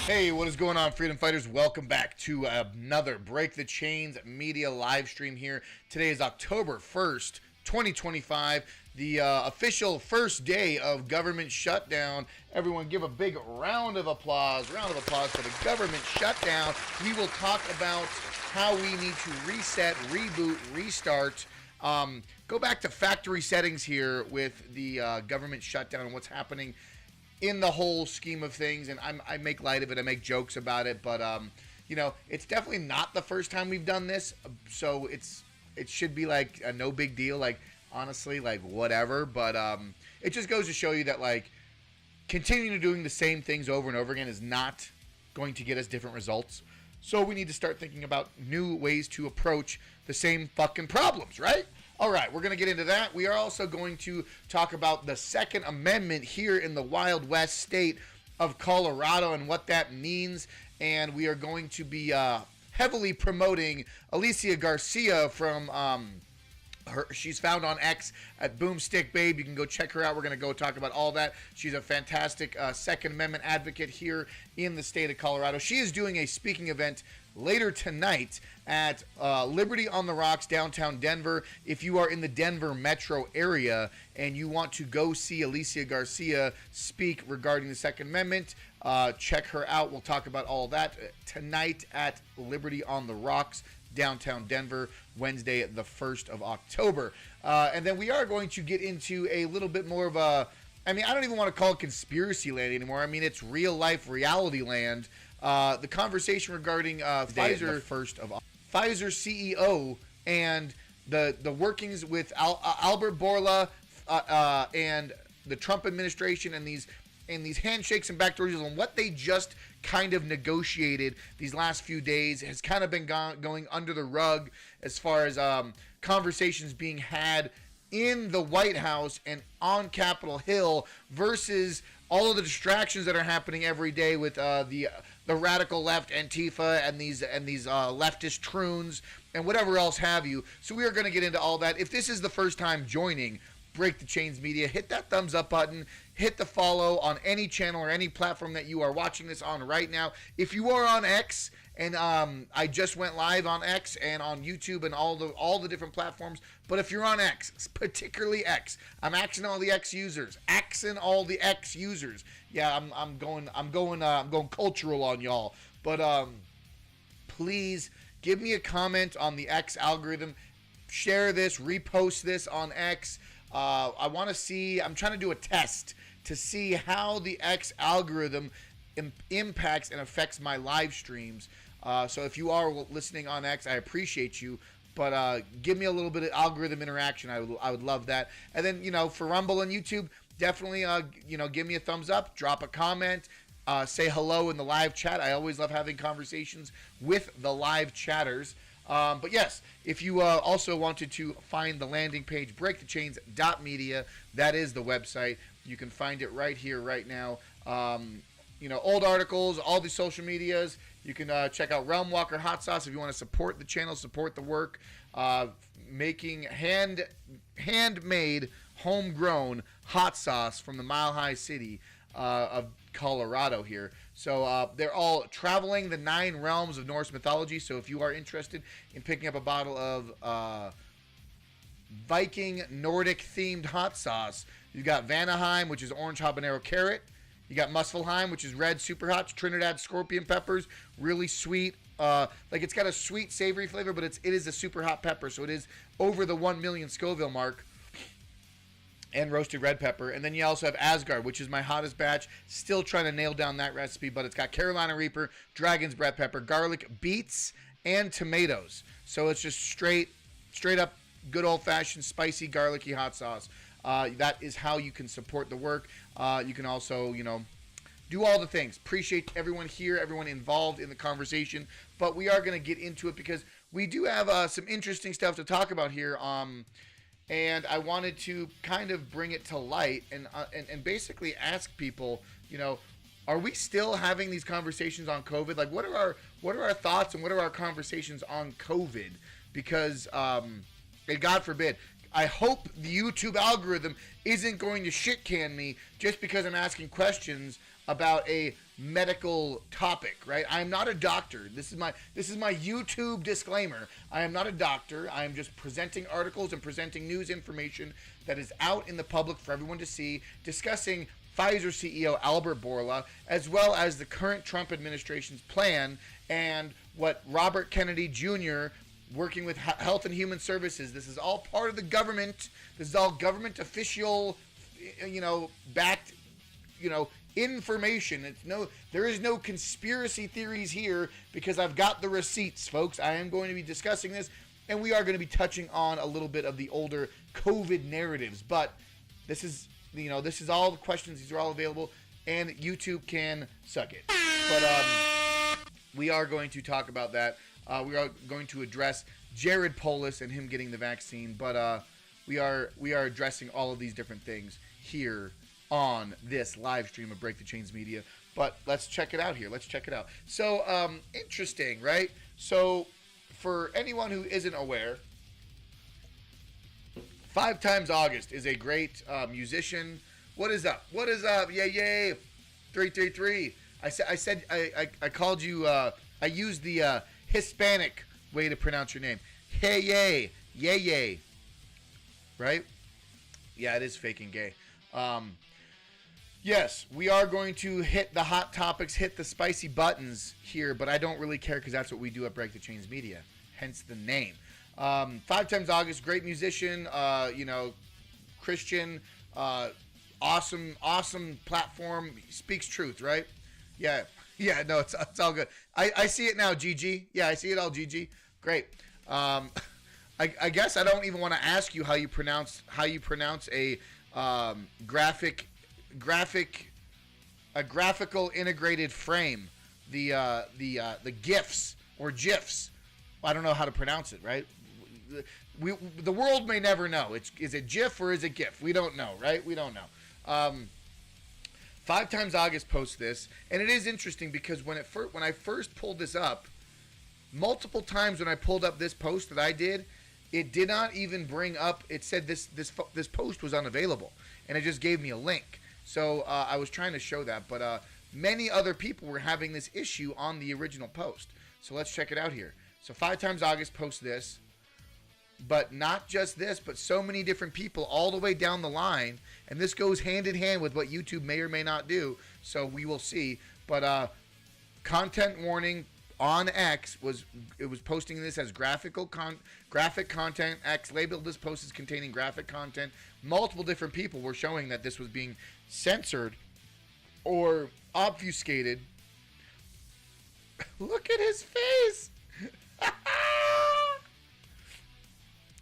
Hey, what is going on, freedom fighters? Welcome back to another Break the Chains media live stream here. Today is October 1st, 2025, the official first day of government shutdown. Everyone give a big round of applause for the government shutdown. We will talk about how we need to reset, reboot, restart, go back to factory settings here with the government shutdown and what's happening in the whole scheme of things. And I make light of it, I make jokes about it, but it's definitely not the first time we've done this, so it should be like a no big deal, like honestly, like whatever. But it just goes to show you that like continuing to doing the same things over and over again is not going to get us different results. So we need to start thinking about new ways to approach the same fucking problems, right? All right, we're going to get into that. We are also going to talk about the Second Amendment here in the Wild West state of Colorado and what that means. And we are going to be heavily promoting Alicia Garcia from she's found on X at Boomstick Babe. You can go check her out. We're going to go talk about all that. She's a fantastic Second Amendment advocate here in the state of Colorado. She is doing a speaking event later tonight at Liberty on the Rocks, downtown Denver. If you are in the Denver metro area and you want to go see Alicia Garcia speak regarding the Second Amendment, check her out. We'll talk about all that tonight at Liberty on the Rocks, downtown Denver, Wednesday, the 1st of October. And then we are going to get into a little bit more of a, I don't even want to call it conspiracy land anymore. It's real life reality land. The conversation regarding Pfizer, Pfizer CEO and the workings with Albert Bourla and the Trump administration and these handshakes and backdoor deals and what they just kind of negotiated these last few days has kind of been going under the rug as far as conversations being had in the White House and on Capitol Hill versus all of the distractions that are happening every day with the radical left, Antifa, and these leftist troons and whatever else have you. So we are going to get into all that. If this is the first time joining Break the Chains Media, hit that thumbs up button, hit the follow on any channel or any platform that you are watching this on right now. If you are on X, and I just went live on X and on YouTube and all the different platforms, but if you're on X, particularly X, I'm axing all the X users, Yeah, I'm going cultural on y'all, but please give me a comment on the X algorithm, share this, repost this on X. I want to see, I'm trying to do a test to see how the X algorithm impacts and affects my live streams. So if you are listening on X, I appreciate you, but give me a little bit of algorithm interaction. I would love that. And then, for Rumble and YouTube, definitely, give me a thumbs up, drop a comment, say hello in the live chat. I always love having conversations with the live chatters. But yes, if you also wanted to find the landing page, breakthechains.media, that is the website. You can find it right here, right now. Old articles, all the social medias. You can check out Realm Walker Hot Sauce if you want to support the channel, support the work. Making handmade, homegrown hot sauce from the Mile High City of Colorado here. So they're all traveling the 9 realms of Norse mythology. So if you are interested in picking up a bottle of Viking Nordic themed hot sauce, you've got Vanaheim, which is orange habanero carrot. You got Muspelheim, which is red super hot, Trinidad scorpion peppers, really sweet. It's got a sweet savory flavor, but it is a super hot pepper, so it is over the 1 million Scoville mark. And roasted red pepper. And then you also have Asgard, which is my hottest batch. Still trying to nail down that recipe, but it's got Carolina Reaper, Dragon's Breath pepper, garlic, beets, and tomatoes. So it's just straight up good old-fashioned spicy garlicky hot sauce. That is how you can support the work. You can also, do all the things. Appreciate everyone here, everyone involved in the conversation. But we are going to get into it because we do have some interesting stuff to talk about here. And I wanted to kind of bring it to light and basically ask people, are we still having these conversations on COVID? Like, what are our thoughts and what are our conversations on COVID? Because, God forbid, I hope the YouTube algorithm isn't going to shit can me just because I'm asking questions about a medical topic, right? I am not a doctor. This is my YouTube disclaimer. I am not a doctor. I am just presenting articles and presenting news information that is out in the public for everyone to see, discussing Pfizer CEO Albert Bourla, as well as the current Trump administration's plan and what Robert Kennedy Jr., working with Health and Human Services, this is all part of the government. This is all government official, backed, information. There is no conspiracy theories here because I've got the receipts, folks. I am going to be discussing this, and we are going to be touching on a little bit of the older COVID narratives. But this is all the questions. These are all available, and YouTube can suck it. But we are going to talk about that. We are going to address Jared Polis and him getting the vaccine. But we are addressing all of these different things here on this live stream of Break the Chains Media. But let's check it out here. Let's check it out. So, interesting, right? So, for anyone who isn't aware, 5 Times August is a great musician. What is up? What is up? Yay. 333. I called you, I used the Hispanic way to pronounce your name. Hey, yay. Right? Yeah, it is fake and gay. Yes, we are going to hit the hot topics, hit the spicy buttons here, but I don't really care because that's what we do at Break the Chains Media, hence the name. 5 Times August, great musician, Christian, awesome platform, speaks truth, right? Yeah, no, it's all good. I see it now, GG. Yeah, I see it all, GG. Great. I guess I don't even want to ask you how you pronounce a graphical integrated frame, the GIFs or GIFs. I don't know how to pronounce it, right? The world may never know. Is it GIF or is it GIF? We don't know, right? We don't know. 5 Times August posts this, and it is interesting because when I first pulled this up, multiple times when I pulled up this post that I did, it did not even bring up. It said this post was unavailable, and it just gave me a link. So I was trying to show that, but many other people were having this issue on the original post. So let's check it out here. So 5 Times August posts this, but not just this, but so many different people all the way down the line, and this goes hand in hand with what YouTube may or may not do. So we will see. But content warning on X was posting this as graphic content. X labeled this post as containing graphic content. Multiple different people were showing that this was being censored or obfuscated. Look at his face.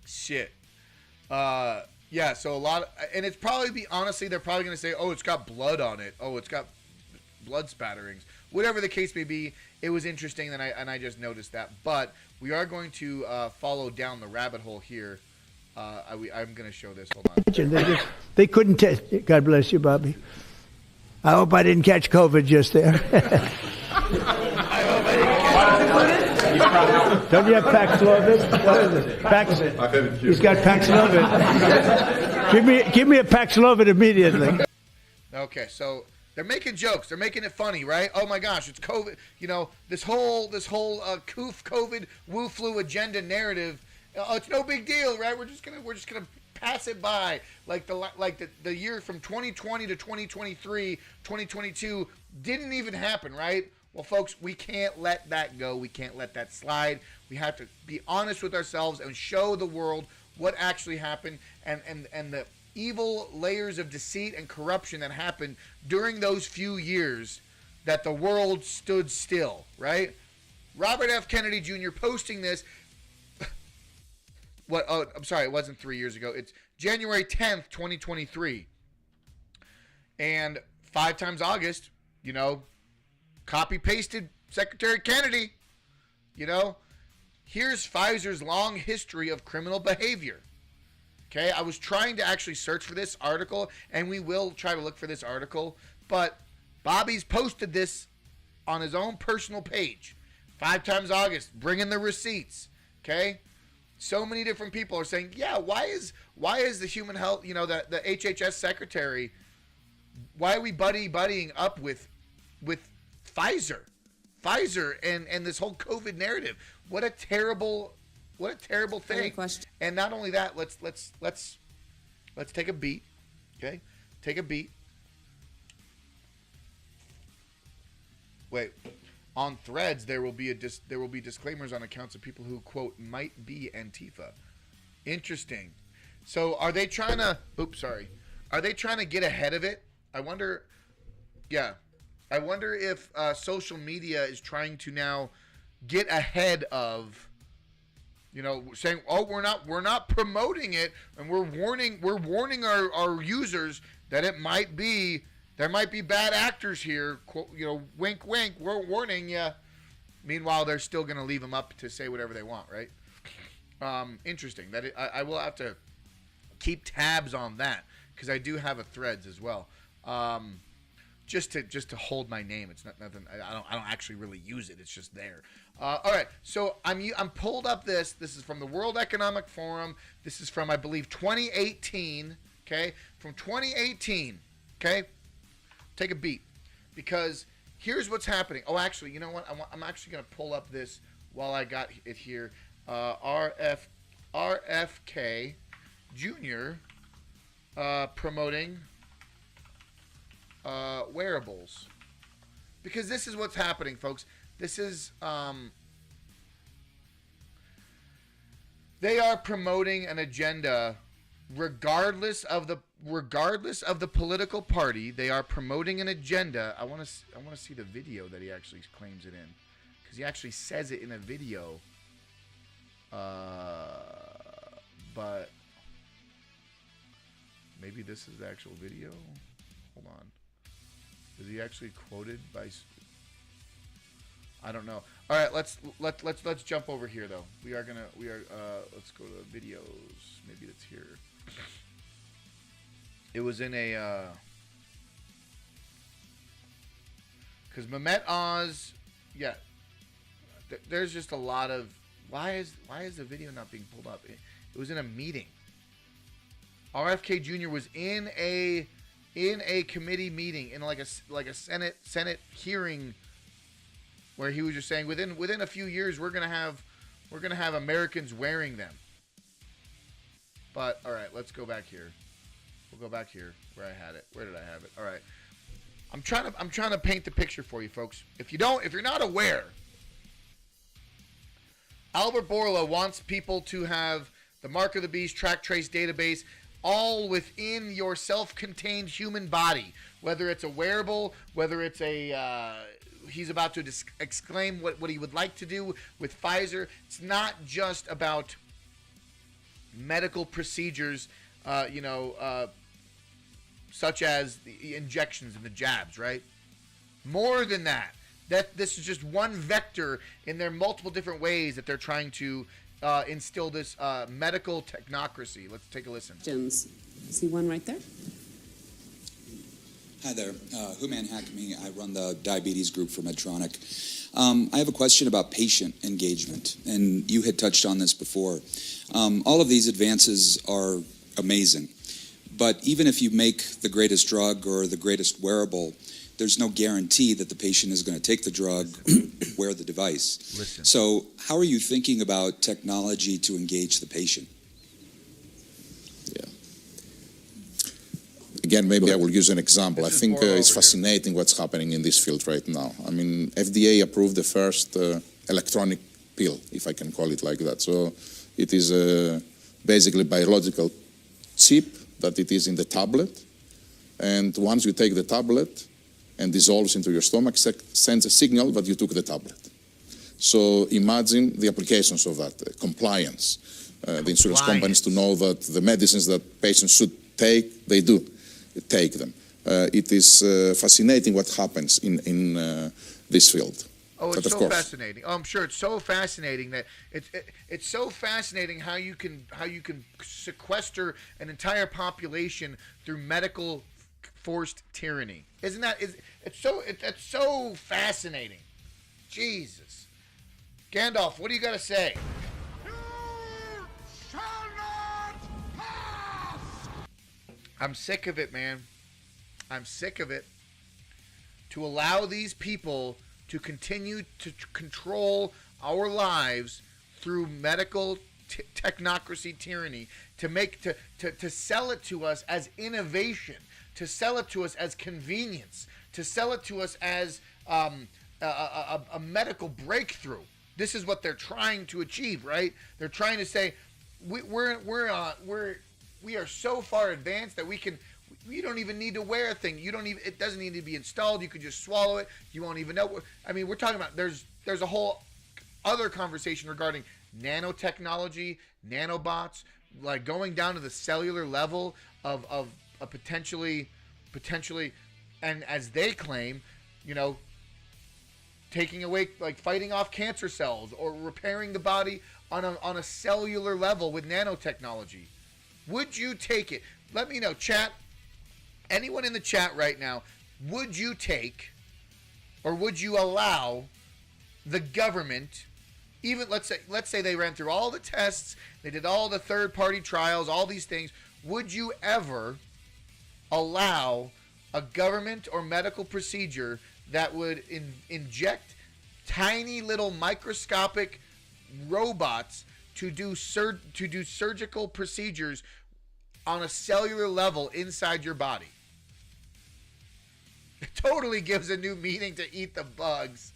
Shit. Yeah, so a lot of, and it's probably honestly, they're probably going to say, oh, it's got blood on it. Oh, it's got blood spatterings. Whatever the case may be, it was interesting, and I just noticed that. But we are going to follow down the rabbit hole here. I'm going to show this. Hold on. They couldn't test. God bless you, Bobby. I hope I didn't catch COVID just there. I hope I didn't catch COVID. Don't you have Paxlovid? What is it? Pax. He's got Paxlovid. give me a Paxlovid immediately. Okay, so they're making jokes. They're making it funny, right? Oh my gosh, it's COVID. You know, this whole coof COVID woo flu agenda narrative. It's no big deal, right? We're just gonna pass it by, like the year from 2020 to 2023, 2022 didn't even happen, right? Well, folks, we can't let that go. We can't let that slide. We have to be honest with ourselves and show the world what actually happened and the evil layers of deceit and corruption that happened during those few years that the world stood still, right? Robert F. Kennedy Jr. posting this. What? Oh, I'm sorry. It wasn't 3 years ago. It's January 10th, 2023. And 5 Times August, you know, copy-pasted Secretary Kennedy. You know, here's Pfizer's long history of criminal behavior. Okay, I was trying to actually search for this article, and we will try to look for this article, but Bobby's posted this on his own personal page. 5 Times August, bringing the receipts. Okay, so many different people are saying, yeah, why is the human health, you know, the HHS secretary, why are we buddying up with Pfizer and this whole COVID narrative. What a terrible thing. And not only that, let's take a beat. Okay? Take a beat. Wait. On Threads, there will be disclaimers on accounts of people who, quote, might be Antifa. Interesting. So are they trying to Are they trying to get ahead of it? I wonder if social media is trying to now get ahead of, saying, "Oh, we're not promoting it, and we're warning our users that there might be bad actors here. Wink, wink. We're warning you." Meanwhile, they're still going to leave them up to say whatever they want, right? Interesting. I will have to keep tabs on that because I do have a Threads as well. Just to hold my name. It's not nothing. I don't actually really use it. It's just there. All right. So I'm pulled up this. This is from the World Economic Forum. This is from, I believe, 2018. Okay, from 2018. Okay, take a beat, because here's what's happening. Oh, actually, you know what? I'm actually gonna pull up this while I got it here. RFK Jr. Promoting wearables, because this is what's happening, folks. This is they are promoting an agenda regardless of the political party. They are promoting an agenda. I want to see the video that he actually claims it in, because he actually says it in a video. But maybe this is the actual video. Hold on. Is he actually quoted by? I don't know. All right, let's jump over here though. Let's go to videos. Maybe it's here. It was in a because Mehmet Oz, yeah. There's just a lot of why is the video not being pulled up? It was in a meeting. RFK Jr. was in a committee meeting, in like a Senate hearing, where he was just saying within a few years we're gonna have Americans wearing them. But all right, let's go back here. We'll go back here where I had it. Where did I have it? All right. I'm trying to paint the picture for you folks. If you're not aware, Albert Bourla wants people to have the Mark of the Beast track trace database all within your self-contained human body, whether it's a wearable, whether it's he's about to exclaim what he would like to do with Pfizer. It's not just about medical procedures, such as the injections and the jabs, right? More than that. That this is just one vector in their multiple different ways that they're trying to instill this medical technocracy. Let's take a listen. See one right there? Hi there. Human Hakimi. I run the diabetes group for Medtronic. I have a question about patient engagement, and you had touched on this before. All of these advances are amazing, but even if you make the greatest drug or the greatest wearable, there's no guarantee that the patient is going to take the drug, wear the device. Listen. So how are you thinking about technology to engage the patient? Yeah. Again, maybe I will use an example. I think it's fascinating what's happening in this field right now. I mean, FDA approved the first electronic pill, if I can call it like that. So it is basically a biological chip that it is in the tablet. And once you take the tablet and dissolves into your stomach, sends a signal that you took the tablet. So imagine the applications of that, compliance. The insurance companies to know that the medicines that patients should take, they do take them. It is fascinating what happens in this field. Oh, it's so fascinating. Oh, I'm sure it's so fascinating that it's so fascinating how you can sequester an entire population through medical forced tyranny. Isn't that it's so fascinating. Jesus. Gandalf, what do you got to say? You shall not pass! I'm sick of it, man. I'm sick of it. to allow these people to continue to control our lives through medical technocracy tyranny, to sell it to us as innovation, to sell it to us as convenience, to sell it to us as a medical breakthrough. This is what they're trying to achieve, right? They're trying to say we are so far advanced that you don't even need to wear a thing. It doesn't need to be installed. You could just swallow it. You won't even know. I mean, we're talking about there's a whole other conversation regarding nanotechnology, nanobots, like going down to the cellular level of a potentially, and as they claim, taking away, like fighting off cancer cells or repairing the body on a cellular level with nanotechnology. Would you take it? Let me know, chat. Anyone in the chat right now, would you take or would you allow the government, even let's say they ran through all the tests, they did all the third-party trials, all these things, would you ever allow a government or medical procedure that would inject tiny little microscopic robots to do surgical procedures on a cellular level inside your body? It totally gives a new meaning to eat the bugs.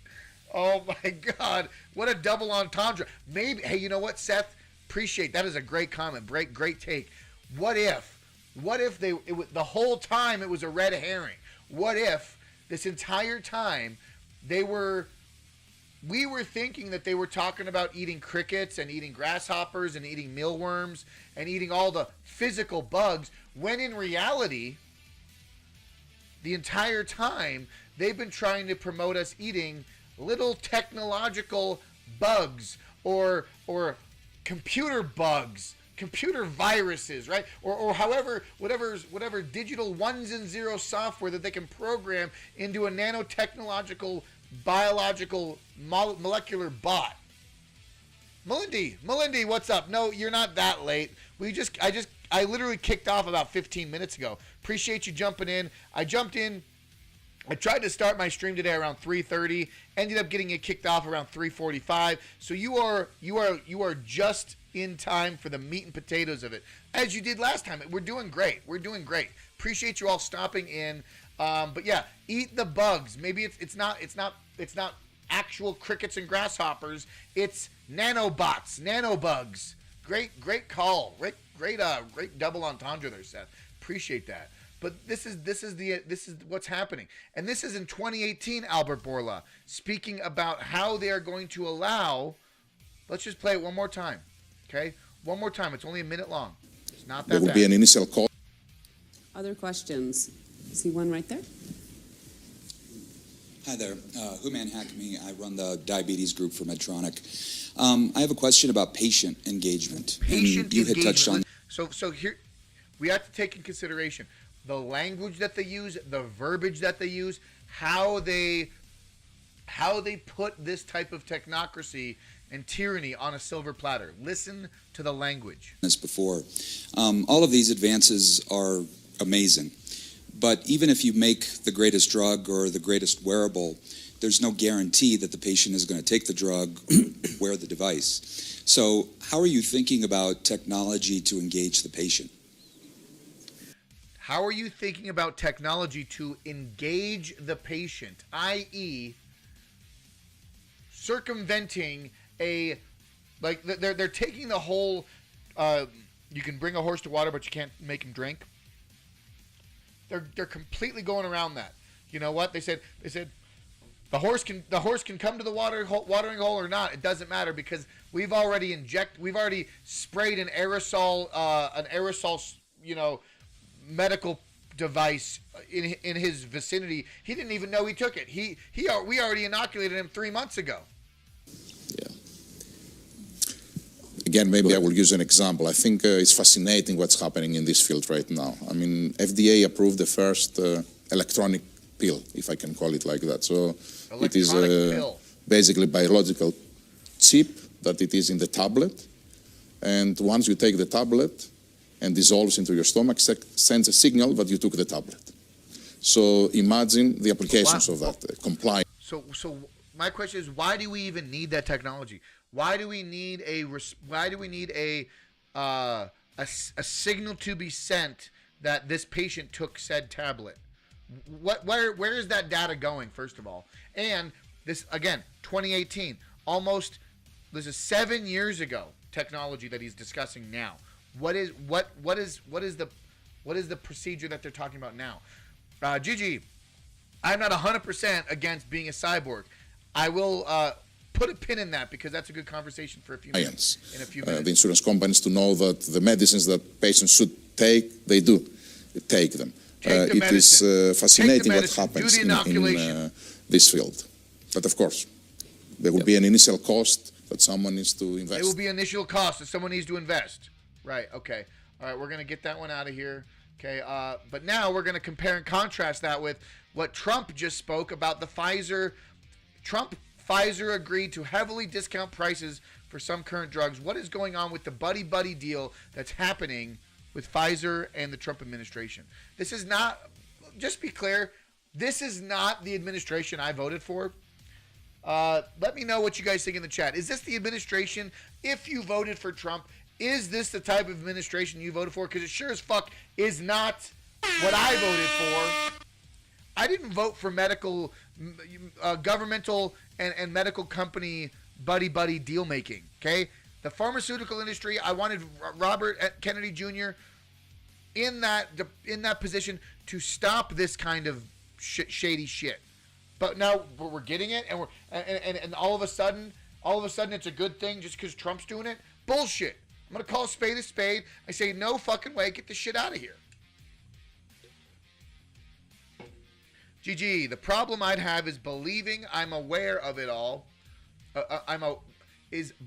Oh my God, what a double entendre. Maybe, hey, you know what, Seth? Appreciate that. Is a great comment. Great take. What if the whole time it was a red herring? What if this entire time we were thinking that they were talking about eating crickets and eating grasshoppers and eating mealworms and eating all the physical bugs, when in reality, the entire time they've been trying to promote us eating little technological bugs or computer bugs, computer viruses, right? Or whatever digital ones and zeros software that they can program into a nanotechnological, biological, molecular bot. Melindy, what's up? No, you're not that late. I literally kicked off about 15 minutes ago. Appreciate you jumping in. I jumped in. I tried to start my stream today around 3:30. Ended up getting it kicked off around 3:45. So you are just in time for the meat and potatoes of it, as you did last time. We're doing great. Appreciate you all stopping in. But yeah, eat the bugs. Maybe it's not actual crickets and grasshoppers. It's nanobots, nanobugs. Great call. Great double entendre there, Seth. Appreciate that. But this is what's happening. And this is in 2018, Albert Bourla, speaking about how they are going to allow, let's just play it one more time. Okay? One more time. It's only a minute long. It's not that bad. There will be an initial call. Other questions? See one right there? Hi there. Human Hakimi. I run the diabetes group for Medtronic. I have a question about patient engagement. You had touched on. So here, we have to take in consideration the language that they use, the verbiage that they use, how they put this type of technocracy and tyranny on a silver platter. Listen to the language. This before, all of these advances are amazing, but even if you make the greatest drug or the greatest wearable, there's no guarantee that the patient is going to take the drug, wear the device. So how are you thinking about technology to engage the patient? How are you thinking about technology to engage the patient, i.e. circumventing they're taking the whole you can bring a horse to water but you can't make him drink. They're completely going around that. You know what? They said the horse can come to the watering hole or not. It doesn't matter because we've already sprayed an aerosol medical device in his vicinity. He didn't even know he took it. We already inoculated him 3 months ago. Yeah. Again, maybe I will use an example. I think it's fascinating what's happening in this field right now. I mean, FDA approved the first electronic pill, if I can call it like that. So it is basically biological chip that it is in the tablet. And once you take the tablet and dissolves into your stomach, sends a signal that you took the tablet. So imagine the applications of that, compliance. So my question is, why do we even need that technology? Why do we need a signal to be sent that this patient took said tablet? Where is that data going, first of all? And this, again, 2018, this is 7 years ago technology that he's discussing now. What is the procedure that they're talking about now? Gigi, I'm not 100% against being a cyborg. I will put a pin in that because that's a good conversation for a few minutes. In a few minutes. The insurance companies to know that the medicines that patients should take, they do take them. It is fascinating what happens in this field. But of course, there will be an initial cost that someone needs to invest. It will be an initial cost that someone needs to invest. Right, okay. All right, we're going to get that one out of here. Okay, but now we're going to compare and contrast that with what Trump just spoke about the Pfizer. Pfizer agreed to heavily discount prices for some current drugs. What is going on with the buddy-buddy deal that's happening with Pfizer and the Trump administration? This is not, just be clear, this is not the administration I voted for. Let me know what you guys think in the chat. Is this the administration, if you voted for Trump, is this the type of administration you voted for? Because it sure as fuck is not what I voted for. I didn't vote for medical, governmental and medical company buddy-buddy deal-making, okay? The pharmaceutical industry, I wanted Robert Kennedy Jr. in that position to stop this kind of shady shit. But now we're getting it, and all of a sudden it's a good thing just because Trump's doing it? Bullshit. I'm going to call a spade. I say, no fucking way, get this shit out of here. GG, the problem I'd have is believing I'm aware of it all.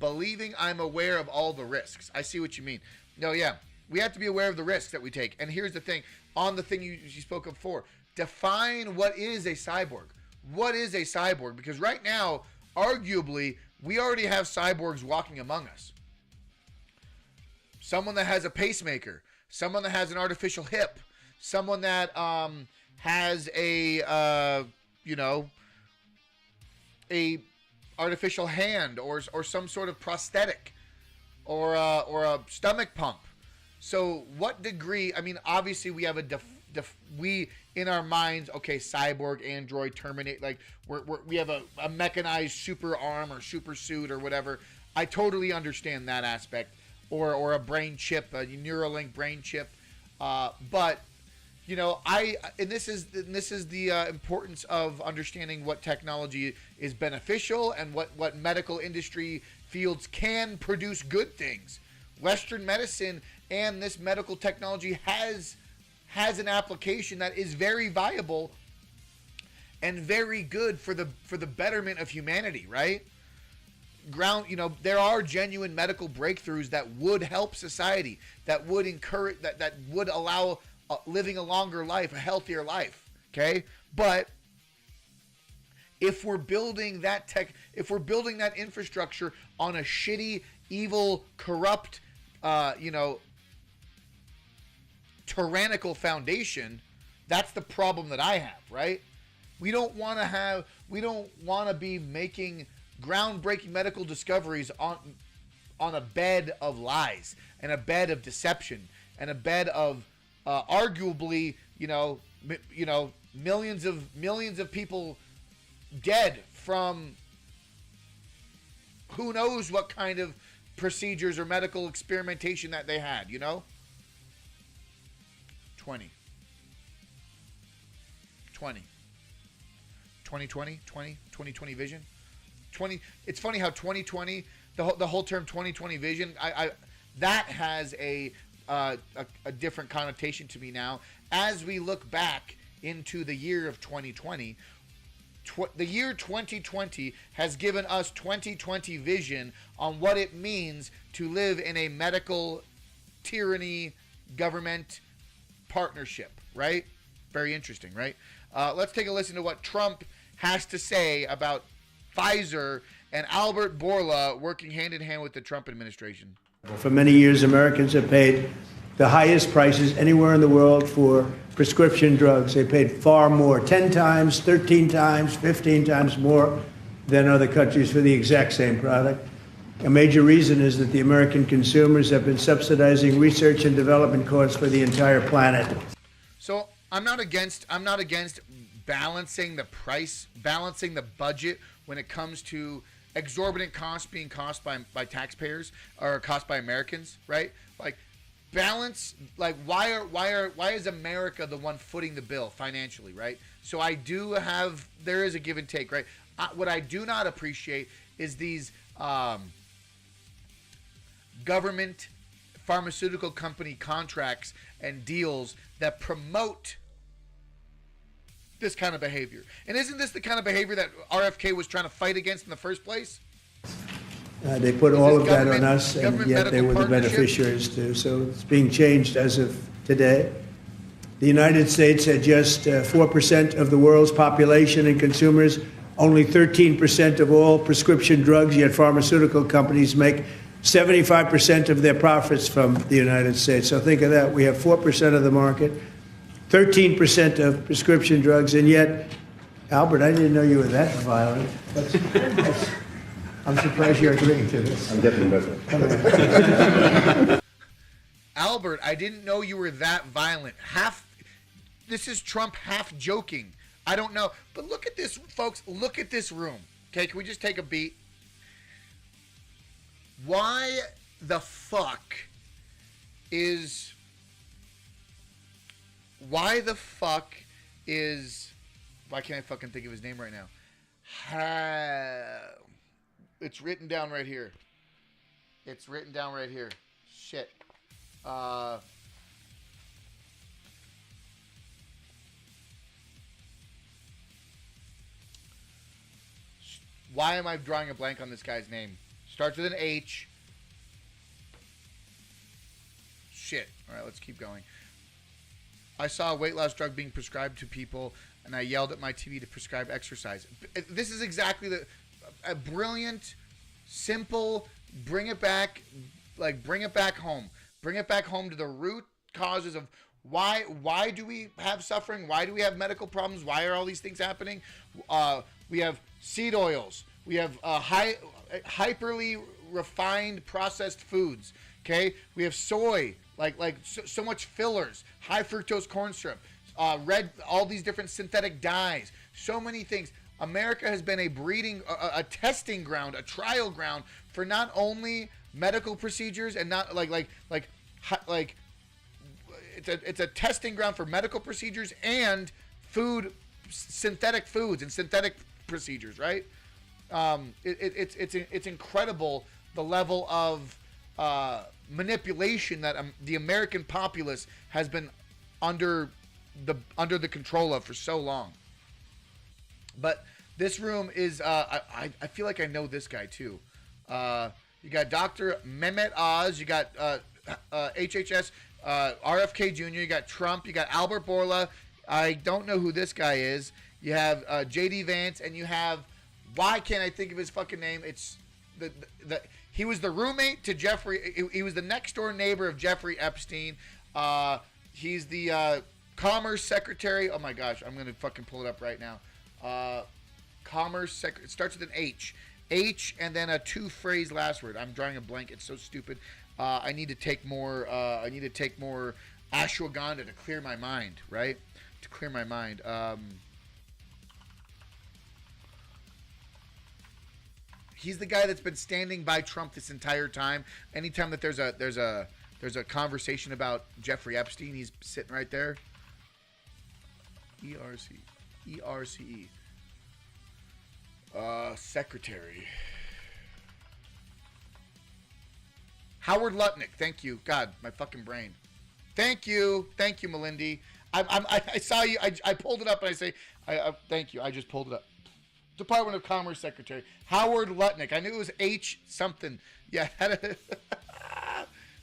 Believing I'm aware of all the risks. I see what you mean. No, yeah, we have to be aware of the risks that we take. And here's the thing, on the thing you spoke of before, define what is a cyborg. What is a cyborg? Because right now, arguably, we already have cyborgs walking among us. Someone that has a pacemaker, someone that has an artificial hip, someone that has a artificial hand or some sort of prosthetic or a stomach pump. So what degree? I mean, obviously we have we in our minds, okay, cyborg, android, Terminate, like we have a mechanized super arm or super suit or whatever. I totally understand that aspect. Or a brain chip, a Neuralink brain chip, but this is the importance of understanding what technology is beneficial and what medical industry fields can produce good things. Western medicine and this medical technology has an application that is very viable and very good for the betterment of humanity, right? There are genuine medical breakthroughs that would help society, that would encourage, that would allow living a longer life, a healthier life. Okay, but if we're building that infrastructure on a shitty, evil, corrupt, tyrannical foundation, that's the problem that I have. Right? We don't want to be making groundbreaking medical discoveries on a bed of lies and a bed of deception and a bed of arguably millions of people dead from who knows what kind of procedures or medical experimentation that they had. 2020 vision. It's funny how 2020, the whole term 2020 vision, that has a different connotation to me now. As we look back into the year of 2020, the year 2020 has given us 2020 vision on what it means to live in a medical tyranny government partnership, right? Very interesting, right? Let's take a listen to what Trump has to say about Pfizer and Albert Bourla working hand in hand with the Trump administration. For many years, Americans have paid the highest prices anywhere in the world for prescription drugs. They paid far more, 10 times, 13 times, 15 times more than other countries for the exact same product. A major reason is that the American consumers have been subsidizing research and development costs for the entire planet. So I'm not against balancing the price, balancing the budget when it comes to exorbitant costs being cost by taxpayers or cost by Americans, right? Like balance, like why is America the one footing the bill financially, right? So there is a give and take, right? What I do not appreciate is these government pharmaceutical company contracts and deals that promote this kind of behavior. And isn't this the kind of behavior that RFK was trying to fight against in the first place? They put all of that on us, and yet they were the beneficiaries too. So it's being changed as of today. The United States had just 4% of the world's population and consumers, only 13% of all prescription drugs, yet pharmaceutical companies make 75% of their profits from the United States. So think of that. We have 4% of the market, 13% of prescription drugs, and yet, Albert, I didn't know you were that violent. I'm surprised you're agreeing to this. I'm getting better. Albert, I didn't know you were that violent. This is Trump half joking. I don't know. But look at this, folks. Look at this room. Okay, can we just take a beat? Why the fuck is... Why can't I fucking think of his name right now? It's written down right here. Shit. Why am I drawing a blank on this guy's name? Starts with an H. Shit. All right, let's keep going. I saw a weight loss drug being prescribed to people, and I yelled at my TV to prescribe exercise. This is exactly a brilliant, simple, bring it back home. Bring it back home to the root causes of why do we have suffering? Why do we have medical problems? Why are all these things happening? We have seed oils. We have hyperly refined processed foods. Okay, we have soy, so much fillers, high fructose corn syrup, all these different synthetic dyes, so many things. America has been a testing ground, a trial ground for not only medical procedures and not it's a testing ground for medical procedures and synthetic foods and synthetic procedures, right? It's incredible the level of manipulation that the American populace has been under the control of for so long. But this room is I feel like I know this guy too. You got Dr. Mehmet Oz, you got HHS, RFK Jr., you got Trump, you got Albert Bourla. I don't know who this guy is. You have JD Vance, and you have, why can't I think of his fucking name? It's he was the roommate to Jeffrey. He was the next door neighbor of Jeffrey Epstein. He's the Commerce Secretary. Oh my gosh, I'm gonna fucking pull it up right now. Commerce Secretary. It starts with an H. H and then a two-phrase last word. I'm drawing a blank. It's so stupid. I need to take more. Ashwagandha to clear my mind. Right? To clear my mind. He's the guy that's been standing by Trump this entire time. Anytime that there's a conversation about Jeffrey Epstein, he's sitting right there. ERCE. Secretary. Howard Lutnick. Thank you. God, my fucking brain. Thank you, Melindy. I saw you. I pulled it up and I say, thank you. I just pulled it up. Department of Commerce Secretary Howard Lutnick. I knew it was H something. Yeah,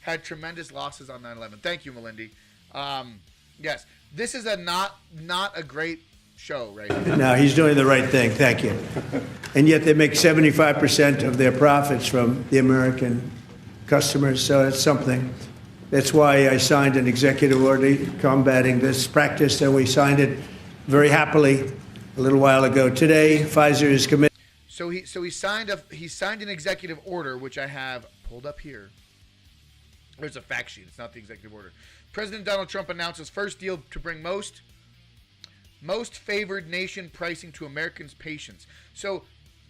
had tremendous losses on 9/11. Thank you, Melindy. Yes, this is not a great show right now. No, he's doing the right thing. Thank you. And yet they make 75% of their profits from the American customers, so it's something. That's why I signed an executive order combating this practice, and we signed it very happily a little while ago. Today, Pfizer is committed. So he signed an executive order, which I have pulled up here. There's a fact sheet. It's not the executive order. President Donald Trump announced his first deal to bring most favored nation pricing to Americans' patients. So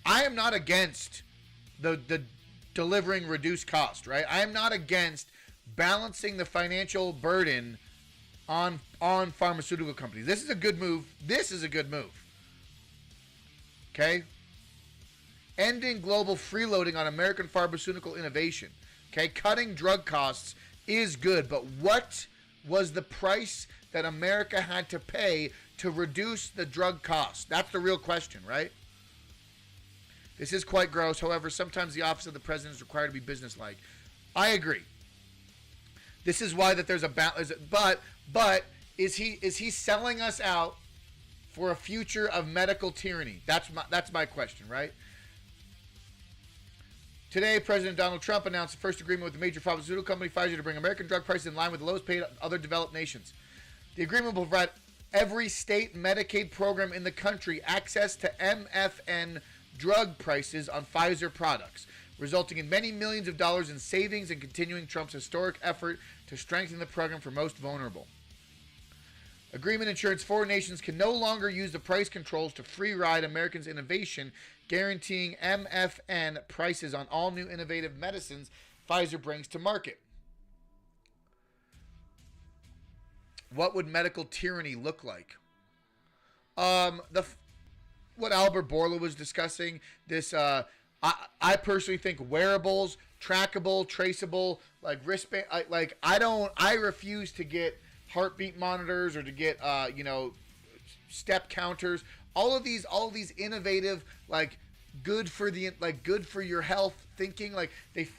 I am not against the delivering reduced cost, right? I am not against balancing the financial burden on pharmaceutical companies. This is a good move. Okay? Ending global freeloading on American pharmaceutical innovation. Okay? Cutting drug costs is good, but what was the price that America had to pay to reduce the drug cost? That's the real question, right? This is quite gross. However, sometimes the office of the president is required to be businesslike. I agree. This is why that there's a balance. But is he selling us out for a future of medical tyranny? That's my question, right? Today, President Donald Trump announced the first agreement with the major pharmaceutical company Pfizer to bring American drug prices in line with the lowest paid other developed nations. The agreement will provide every state Medicaid program in the country access to MFN drug prices on Pfizer products, resulting in many millions of dollars in savings and continuing Trump's historic effort to strengthen the program for most vulnerable. Agreement ensures foreign nations can no longer use the price controls to free ride Americans' innovation, guaranteeing MFN prices on all new innovative medicines Pfizer brings to market. What would medical tyranny look like? What Albert Bourla was discussing, this I personally think wearables, trackable, traceable, like wristband, I refuse to get heartbeat monitors or to get step counters. All of these innovative, like good for your health thinking, like they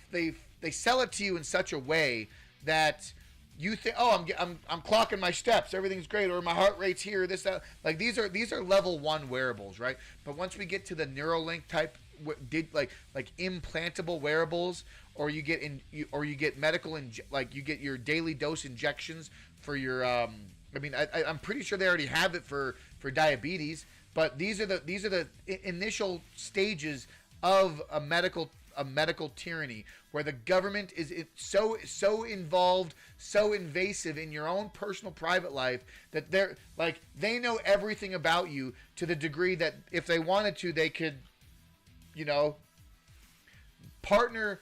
sell it to you in such a way that you think, oh, I'm clocking my steps, everything's great, or my heart rate's here, this, that. Like these are level 1 wearables, right? But once we get to the Neuralink type, like implantable wearables, or you get medical you get your daily dose injections for your I'm pretty sure they already have it for diabetes, but these are the initial stages of a medical tyranny, where the government is so involved, so invasive in your own personal private life that they know everything about you, to the degree that if they wanted to, they could partner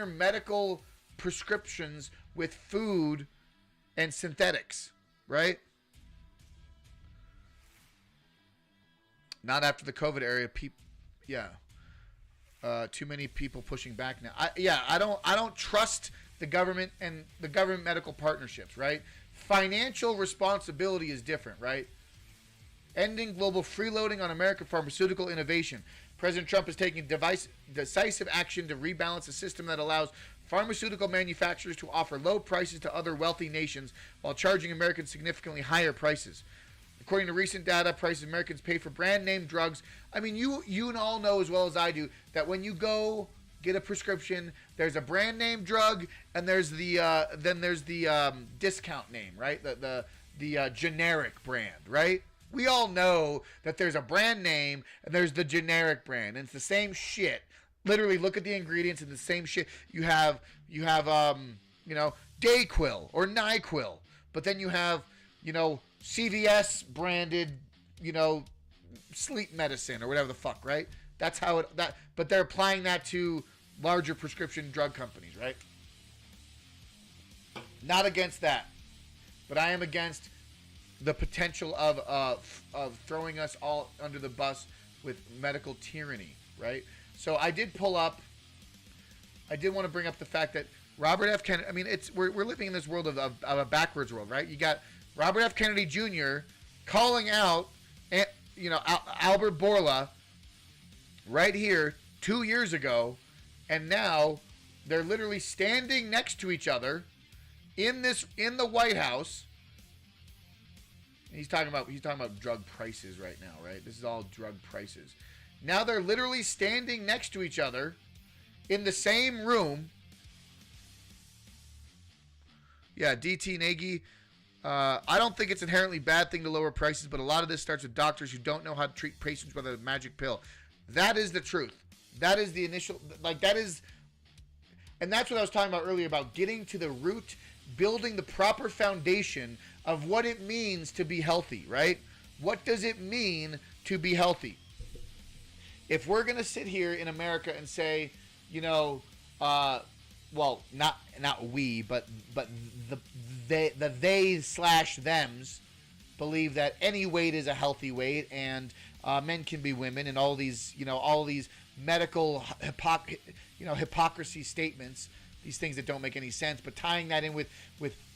medical prescriptions with food and synthetics, right? Not after the COVID era, too many people pushing back now. I don't trust the government and the government medical partnerships, right? Financial responsibility is different, right? Ending global freeloading on American pharmaceutical innovation. President Trump is taking decisive action to rebalance a system that allows pharmaceutical manufacturers to offer low prices to other wealthy nations while charging Americans significantly higher prices. According to recent data, prices Americans pay for brand name drugs. I mean, you all know as well as I do that when you go get a prescription, there's a brand name drug and there's the discount name, right? The generic brand, right? We all know that there's a brand name and there's the generic brand, and it's the same shit. Literally, look at the ingredients and the same shit. You have Dayquil or NyQuil, but then you have CVS branded sleep medicine or whatever the fuck, right? That's how but they're applying that to larger prescription drug companies, right? Not against that, but I am against the potential of throwing us all under the bus with medical tyranny, right? So I did want to bring up the fact that Robert F. Kennedy, I mean, we're living in this world of a backwards world, right? You got Robert F. Kennedy Jr. calling out, Albert Bourla right here 2 years ago, and now they're literally standing next to each other in the White House. He's talking about drug prices right now, right? This is all drug prices. Now they're literally standing next to each other in the same room, Yeah, DT Nagy. I don't think it's an inherently bad thing to lower prices, but a lot of this starts with doctors who don't know how to treat patients with a magic pill. That is the truth. That is the initial, like that is, and that's what I was talking about earlier about getting to the root, building the proper foundation of what it means to be healthy, right? What does it mean to be healthy? If we're going to sit here in America and say, you know, well, not we, but the they slash thems believe that any weight is a healthy weight, and men can be women, and all these medical hypocrisy statements, these things that don't make any sense, but tying that in with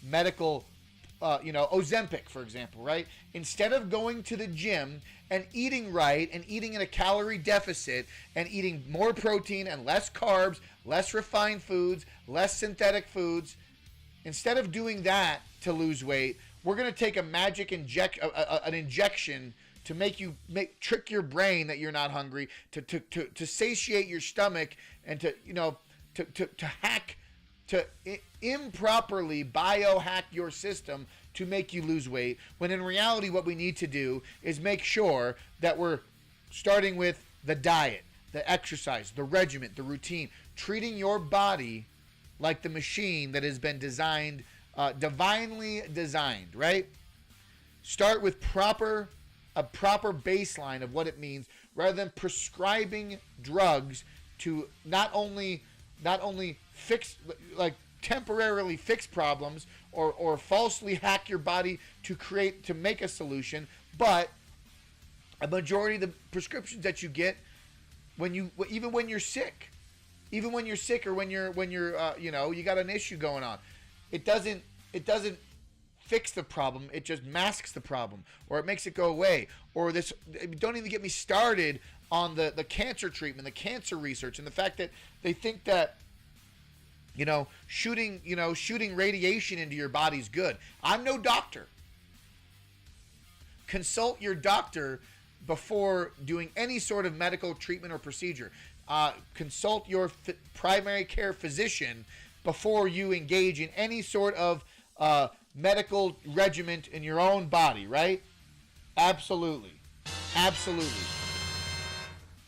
medical, Ozempic, for example, right? Instead of going to the gym and eating right and eating in a calorie deficit and eating more protein and less carbs, less refined foods, less synthetic foods, instead of doing that to lose weight, we're going to take a magic an injection to trick your brain that you're not hungry, to satiate your stomach, and to improperly biohack your system to make you lose weight, when in reality what we need to do is make sure that we're starting with the diet, the exercise, the regimen, the routine, treating your body like the machine that has been designed, divinely designed, right? Start with a proper baseline of what it means, rather than prescribing drugs to not only fix, like temporarily fix problems or falsely hack your body to make a solution, but a majority of the prescriptions that you get even when you're sick, or when you got an issue going on, it doesn't fix the problem. It just masks the problem, or it makes it go away. Or this, don't even get me started on the cancer treatment, the cancer research, and the fact that they think that shooting radiation into your body's good. I'm no doctor. Consult your doctor before doing any sort of medical treatment or procedure. Consult your primary care physician before you engage in any sort of medical regimen in your own body, right? Absolutely.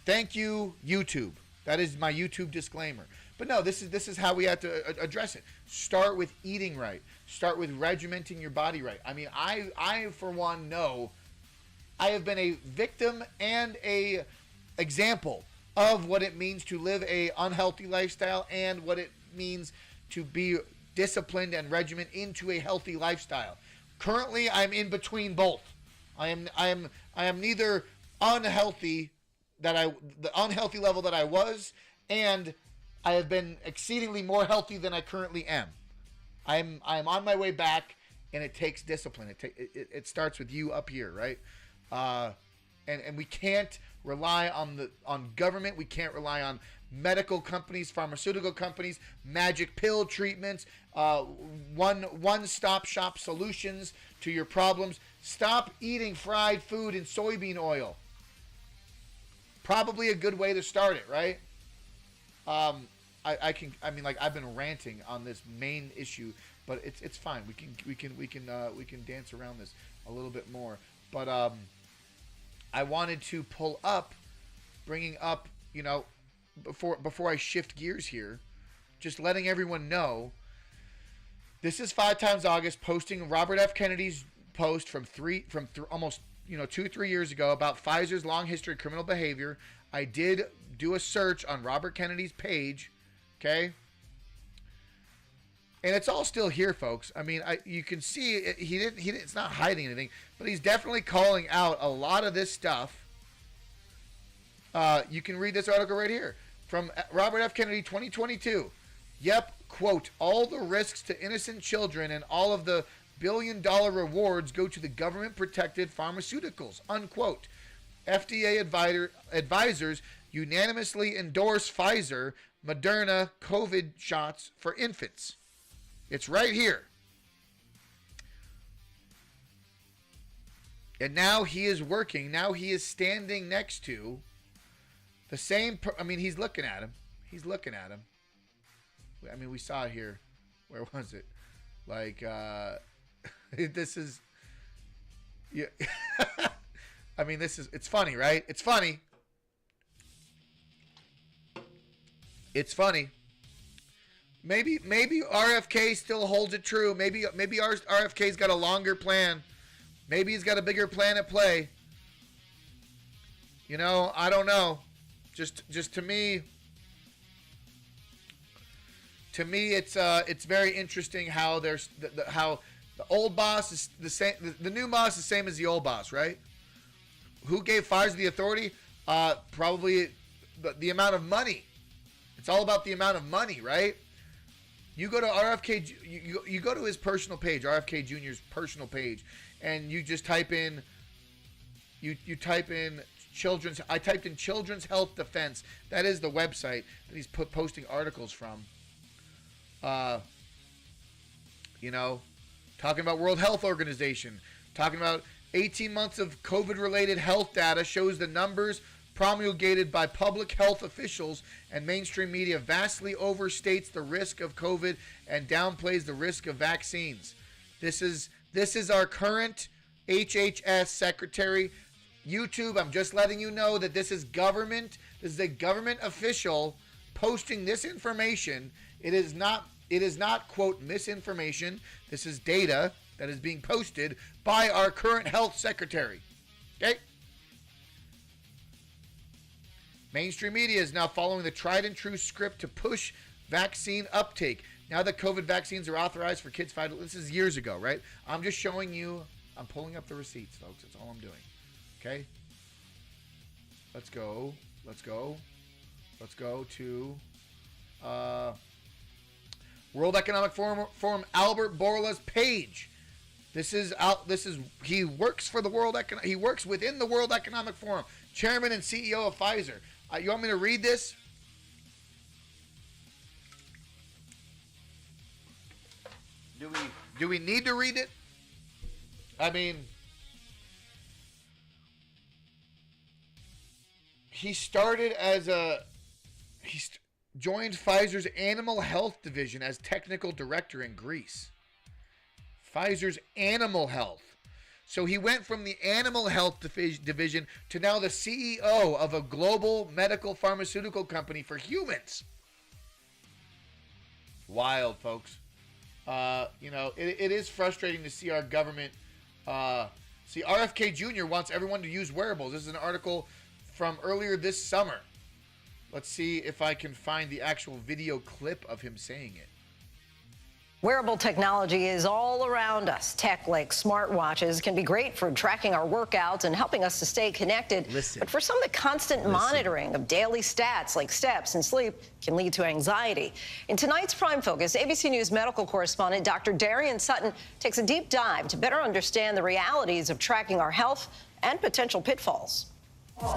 Thank you, YouTube. That is my YouTube disclaimer. But no, this is how we have to address it. Start with eating right. Start with regimenting your body right. I mean, I for one know I have been a victim and a example of what it means to live a unhealthy lifestyle, and what it means to be disciplined and regiment into a healthy lifestyle. Currently, I'm in between both. I am neither unhealthy, the unhealthy level that I was, and I have been exceedingly more healthy than I currently am. I'm on my way back, and it takes discipline. It starts with you up here, right? And we can't rely on government. We can't rely on medical companies, pharmaceutical companies, magic pill treatments, one-stop shop solutions to your problems. Stop eating fried food and soybean oil. Probably a good way to start it, right? I've been ranting on this main issue, but it's fine. We can dance around this a little bit more. But I wanted to bringing up, before I shift gears here, just letting everyone know, this is 5 Times August posting Robert F. Kennedy's post from almost 2-3 years ago about Pfizer's long history of criminal behavior. I did do a search on Robert Kennedy's page, okay? And it's all still here, folks. I mean, you can see it's not hiding anything, but he's definitely calling out a lot of this stuff. You can read this article right here from Robert F. Kennedy, 2022. Yep, quote, all the risks to innocent children and all of the billion-dollar rewards go to the government-protected pharmaceuticals, unquote. FDA advisors unanimously endorse Pfizer, Moderna COVID shots for infants. It's right here. And now he is working. Now he is standing next to the same. He's looking at him. I mean, we saw it here. Where was it? Like, this is, yeah. I mean, it's funny, right? It's funny. It's funny. Maybe RFK still holds it true. Maybe RFK's got a longer plan. Maybe he's got a bigger plan at play. You know, I don't know. Just to me, it's very interesting how there's how the old boss is the same. The new boss is the same as the old boss, right? Who gave Pfizer the authority? Probably the amount of money. It's all about the amount of money, right? You go to RFK, you go to his personal page, RFK Jr.'s personal page, and you just type in, you type in children's. I typed in Children's Health Defense. That is the website that he's posting articles from. You know, talking about World Health Organization, talking about 18 months of COVID-related health data shows the numbers promulgated by public health officials and mainstream media vastly overstates the risk of COVID and downplays the risk of vaccines. This is our current HHS secretary. YouTube, I'm just letting you know that this is government. This is a government official posting this information. It is not quote misinformation. This is data that is being posted by our current health secretary. Okay? Mainstream media is now following the tried and true script to push vaccine uptake. Now that COVID vaccines are authorized for kids 5 to, this is years ago, right? I'm just showing you, I'm pulling up the receipts, folks. That's all I'm doing. Okay? Let's go to World Economic Forum Albert Bourla's page. He works for the he works within the World Economic Forum, chairman and CEO of Pfizer. You want me to read this? Do we need to read it? I mean, he started joined Pfizer's animal health division as technical director in Greece. Pfizer's animal health. So he went from the animal health division to now the CEO of a global medical pharmaceutical company for humans. Wild, folks. You know, it is frustrating to see our government. See, RFK Jr. wants everyone to use wearables. This is an article from earlier this summer. Let's see if I can find the actual video clip of him saying it. Wearable technology is all around us. Tech like smartwatches can be great for tracking our workouts and helping us to stay connected. Listen. But for some, the constant monitoring of daily stats like steps and sleep can lead to anxiety. In tonight's Prime Focus, ABC News medical correspondent Dr. Darian Sutton takes a deep dive to better understand the realities of tracking our health and potential pitfalls. Well,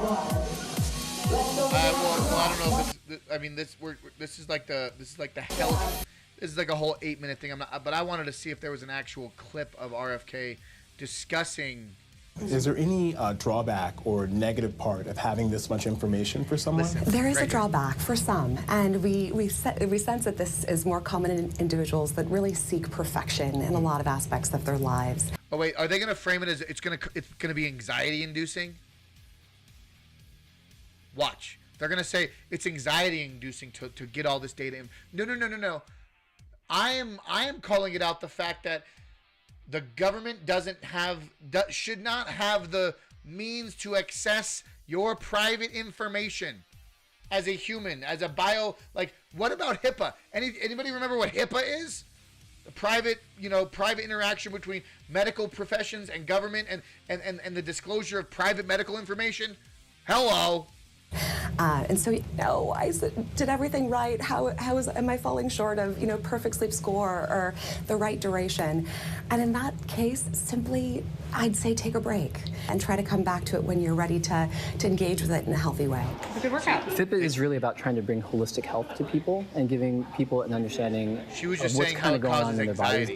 I don't know if this, I mean, this is like the health. This is like a whole 8-minute thing. But I wanted to see if there was an actual clip of RFK discussing. Is there any drawback or negative part of having this much information for someone? Listen, there is right a drawback for some, and we sense that this is more common in individuals that really seek perfection in a lot of aspects of their lives. Oh wait, are they going to frame it as it's going to be anxiety inducing? Watch. They're going to say it's anxiety inducing to get all this data in. No. I am calling it out the fact that the government should not have the means to access your private information as a human, as a like, what about HIPAA? Anybody remember what HIPAA is? The private interaction between medical professions and government and the disclosure of private medical information? Hello. And so, I did everything right. Am I falling short of, perfect sleep score or the right duration? And in that case, simply, I'd say take a break and try to come back to it when you're ready to engage with it in a healthy way. Have a good workout. Fitbit is really about trying to bring holistic health to people and giving people an understanding of what's kind of going on in their bodies.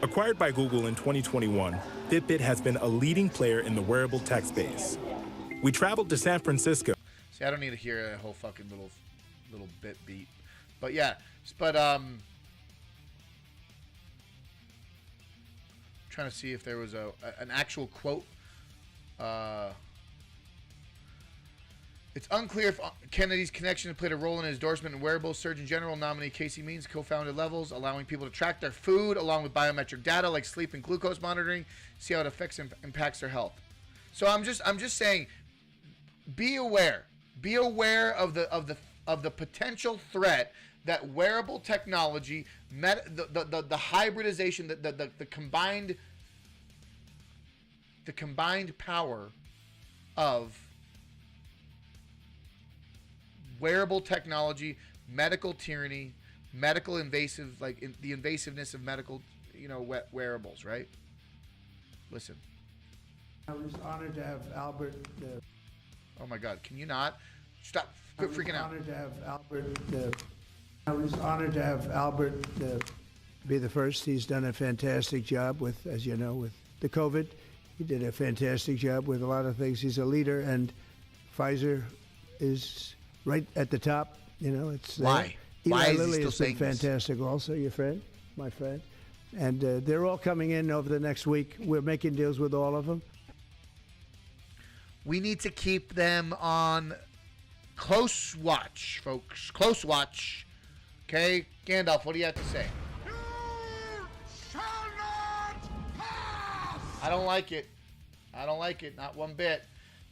Acquired by Google in 2021, Fitbit has been a leading player in the wearable tech space. We traveled to San Francisco. See, I don't need to hear a whole fucking little bit beat, but yeah, trying to see if there was an actual quote. It's unclear if Kennedy's connection played a role in his endorsement in wearables. Surgeon General nominee Casey Means co-founded Levels, allowing people to track their food along with biometric data like sleep and glucose monitoring, see how it affects and impacts their health. So I'm just saying, be aware of the potential threat that wearable technology, the hybridization, the combined power of wearable technology, medical tyranny, medical invasive, like the invasiveness of medical, wearables, right? Listen. I was honored to have Albert. Oh my God! Can you not stop? Quit freaking out. I was honored to have Albert be the first. He's done a fantastic job with, as you know, with the COVID. He did a fantastic job with a lot of things. He's a leader, and Pfizer is right at the top. It's why? Eli Why is Lilly he still has been saying this? fantastic. Also, my friend, and they're all coming in over the next week. We're making deals with all of them. We need to keep them on close watch, folks. Close watch. Okay, Gandalf, what do you have to say? You shall not pass! I don't like it. Not one bit.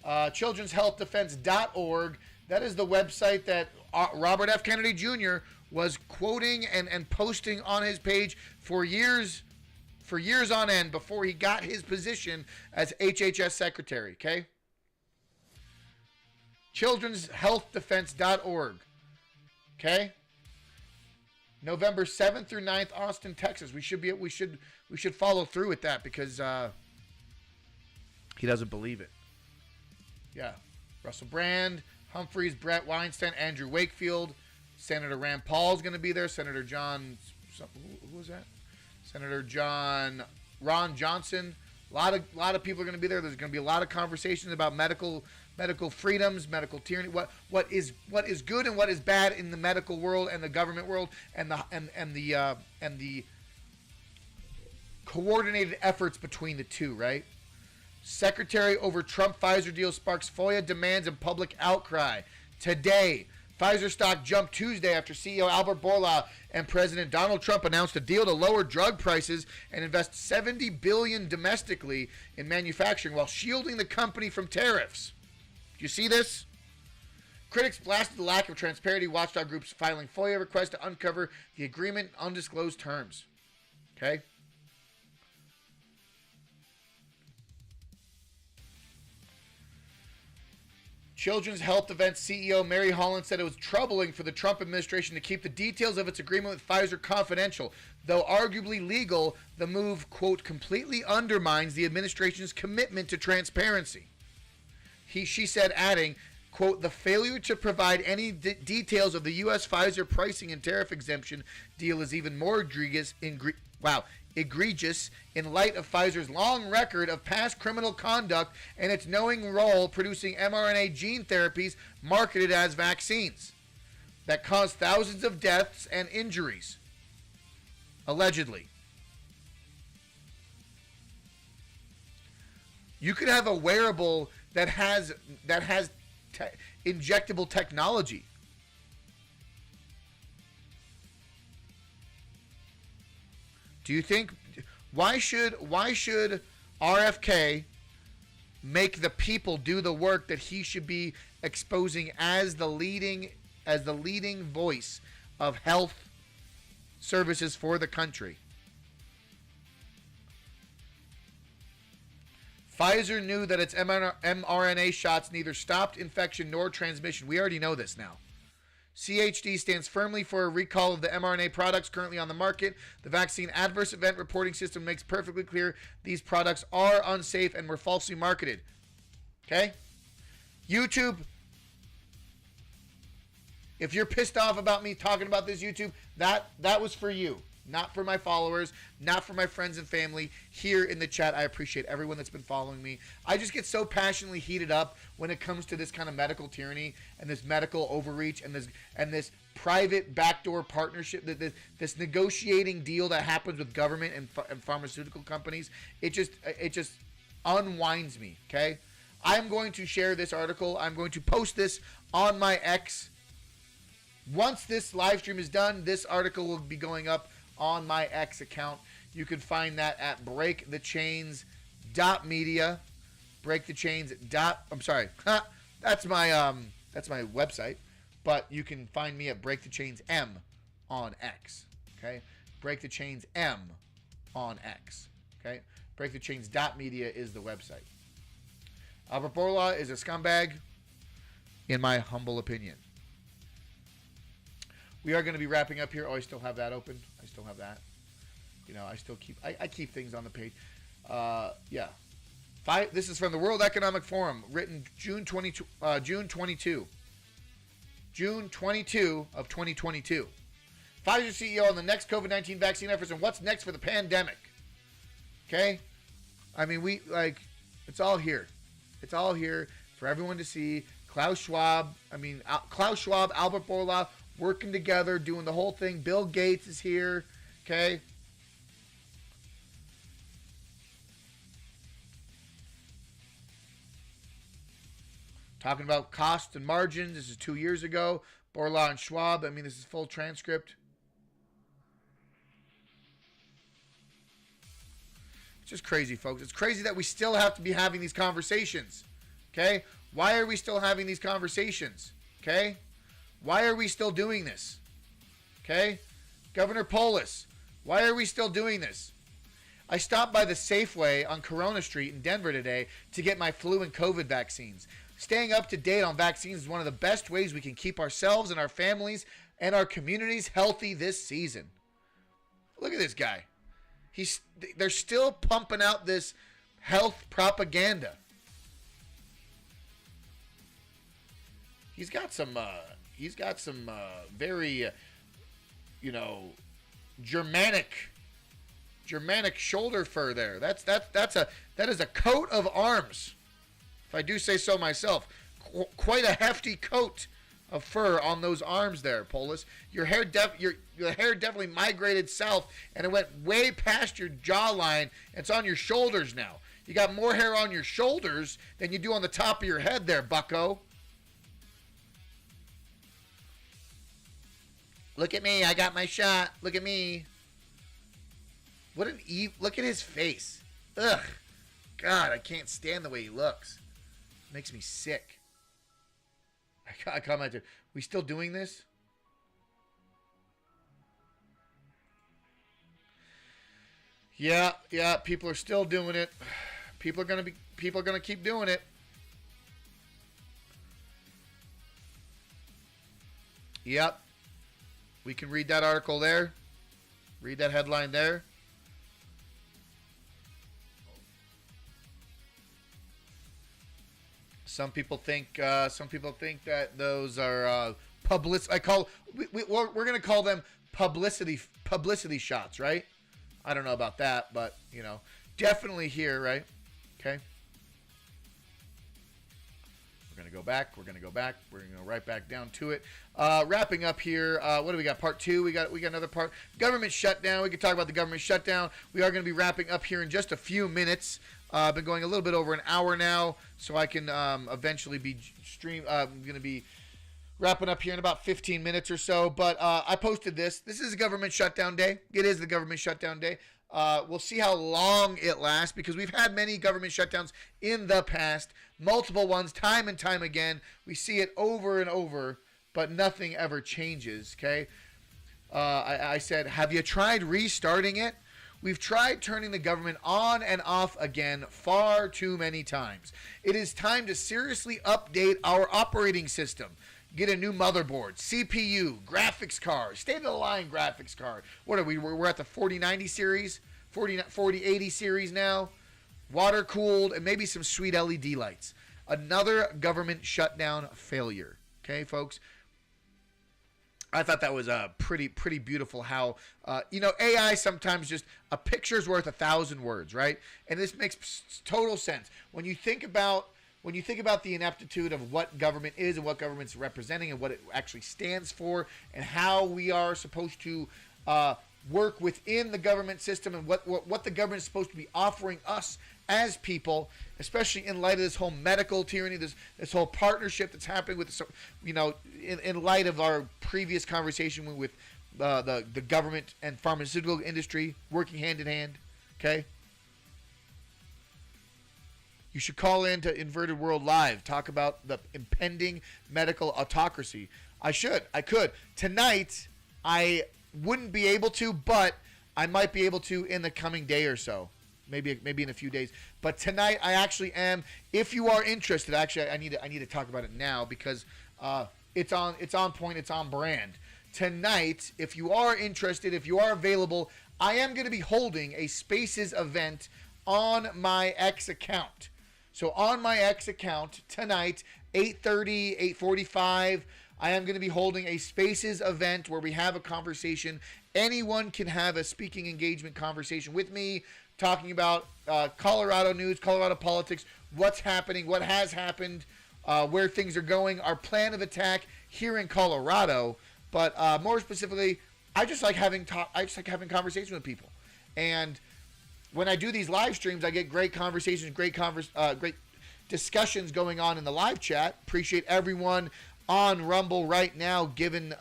Children'sHealthDefense.org. That is the website that Robert F. Kennedy Jr. was quoting and posting on his page for years on end before he got his position as HHS secretary, okay? Children'sHealthDefense.org. Okay? November 7th through 9th, Austin, Texas. We should follow through with that because he doesn't believe it. Yeah. Russell Brand, Humphreys, Brett Weinstein, Andrew Wakefield, Senator Rand Paul's going to be there. Senator John, who was that? Senator Ron Johnson. A lot of people are going to be there. There's going to be a lot of conversations about medical freedoms, medical tyranny, what is good and what is bad in the medical world and the government world, and the coordinated efforts between the two, right? Secretary over Trump Pfizer deal sparks FOIA demands and public outcry. Today, Pfizer stock jumped Tuesday after CEO Albert Bourla and President Donald Trump announced a deal to lower drug prices and invest $70 billion domestically in manufacturing while shielding the company from tariffs. Do you see this? Critics blasted the lack of transparency. Watchdog groups filing FOIA requests to uncover the agreement in undisclosed terms. Okay? Children's Health Defense CEO Mary Holland said it was troubling for the Trump administration to keep the details of its agreement with Pfizer confidential. Though arguably legal, the move, quote, completely undermines the administration's commitment to transparency. She said, adding, quote, the failure to provide any details of the U.S. Pfizer pricing and tariff exemption deal is even more egregious in light of Pfizer's long record of past criminal conduct and its knowing role producing mRNA gene therapies marketed as vaccines that caused thousands of deaths and injuries, allegedly. You could have a wearable that has injectable technology. Do you think why should RFK make the people do the work that he should be exposing as the leading voice of health services for the country? Pfizer knew that its mRNA shots neither stopped infection nor transmission. We already know this now. CHD stands firmly for a recall of the mRNA products currently on the market. The vaccine adverse event reporting system makes perfectly clear these products are unsafe and were falsely marketed. Okay? YouTube, if you're pissed off about me talking about this, YouTube, that was for you. not for my followers, not for my friends and family here in the chat. I appreciate everyone that's been following me. I just get so passionately heated up when it comes to this kind of medical tyranny and this medical overreach and this private backdoor partnership, this negotiating deal that happens with government and pharmaceutical companies. It just unwinds me, okay? I'm going to share this article. I'm going to post this on my X. Once this live stream is done, this article will be going up on my X account. You can find that at breakthechains.media. I'm sorry. That's my website. But you can find me at Break the Chains M on X. Okay? Break the Chains M on X. Okay? Breakthechains.media is the website. Albert Bourla is a scumbag, in my humble opinion. We are going to be wrapping up here. Oh, I still have that open. I still have that. You know, I keep things on the page. Yeah. This is from the World Economic Forum, written June 22 of 2022. Pfizer CEO on the next COVID-19 vaccine efforts and what's next for the pandemic. Okay? I mean, it's all here. It's all here for everyone to see. Klaus Schwab, Albert Bourla, working together, doing the whole thing. Bill Gates is here, okay? Talking about costs and margins. This is 2 years ago. Bourla and Schwab. I mean, this is full transcript. It's just crazy, folks. It's crazy that we still have to be having these conversations, okay? Why are we still having these conversations, okay? Why are we still doing this? Okay? Governor Polis, why are we still doing this? I stopped by the Safeway on Corona Street in Denver today to get my flu and COVID vaccines. Staying up to date on vaccines is one of the best ways we can keep ourselves and our families and our communities healthy this season. Look at this guy. They're still pumping out this health propaganda. He's got some very, Germanic shoulder fur there. That is a coat of arms, if I do say so myself. Quite a hefty coat of fur on those arms there, Polis. Your hair definitely migrated south, and it went way past your jawline. It's on your shoulders now. You got more hair on your shoulders than you do on the top of your head there, bucko. Look at me, I got my shot. Look at me. Look at his face. Ugh. God, I can't stand the way he looks. It makes me sick. I commented, we still doing this? Yeah, people are still doing it. People are gonna keep doing it. Yep. We can read that article there. Read that headline there. Some people think that those are we're gonna call them publicity shots, right? I don't know about that, but definitely here, right? Okay. We're gonna go back. We're gonna go right back down to it. Wrapping up here. What do we got? Part 2. We got another part. Government shutdown. We could talk about the government shutdown. We are going to be wrapping up here in just a few minutes. I've been going a little bit over an hour now, so I can eventually be I'm going to be wrapping up here in about 15 minutes or so. But I posted this. This is a government shutdown day. It is the government shutdown day. We'll see how long it lasts, because we've had many government shutdowns in the past, multiple ones, time and time again. We see it over and over, but nothing ever changes, okay? I said, have you tried restarting it? We've tried turning the government on and off again far too many times. It is time to seriously update our operating system. Get a new motherboard, CPU, graphics card, state-of-the-line graphics card. What are we? We're at the 4090 series, 4080 series now. Water-cooled, and maybe some sweet LED lights. Another government shutdown failure. Okay, folks? I thought that was pretty beautiful how, AI sometimes just a picture's worth 1,000 words, right? And this makes total sense. When you think about the ineptitude of what government is and what government's representing and what it actually stands for and how we are supposed to work within the government system and what the government is supposed to be offering us as people, especially in light of this whole medical tyranny, this whole partnership that's happening with, in light of our previous conversation with the government and pharmaceutical industry working hand in hand, okay? You should call in to Inverted World Live, talk about the impending medical autocracy. I could. Tonight, I wouldn't be able to, but I might be able to in the coming day or so. Maybe in a few days. But tonight I actually am. If you are interested, actually I need to talk about it now because it's on point, it's on brand. Tonight, if you are interested, if you are available, I am going to be holding a Spaces event on my X account. So on my X account tonight, 8:30, 8:45, I am going to be holding a Spaces event where we have a conversation. Anyone can have a speaking engagement conversation with me, talking about Colorado news, Colorado politics, what's happening, what has happened, where things are going, our plan of attack here in Colorado. But more specifically, I just like having conversations with people. And when I do these live streams, I get great conversations, great discussions going on in the live chat. Appreciate everyone on Rumble right now giving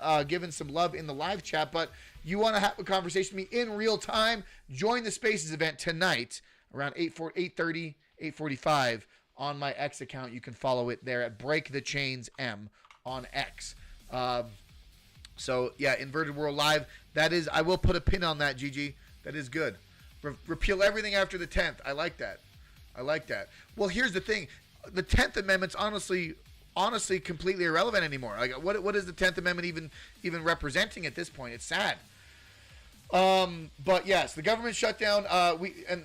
some love in the live chat. But you want to have a conversation with me in real time, join the Spaces event tonight around 8:30, 8:45 on my X account. You can follow it there at Break the Chains M on X. So yeah, Inverted World Live. That is, I will put a pin on that, Gigi. That is good. Repeal everything after the 10th. I like that. Well, here's the thing. The 10th Amendment's honestly completely irrelevant anymore. Like, what is the 10th Amendment even representing at this point? It's sad. But yes, the government shutdown.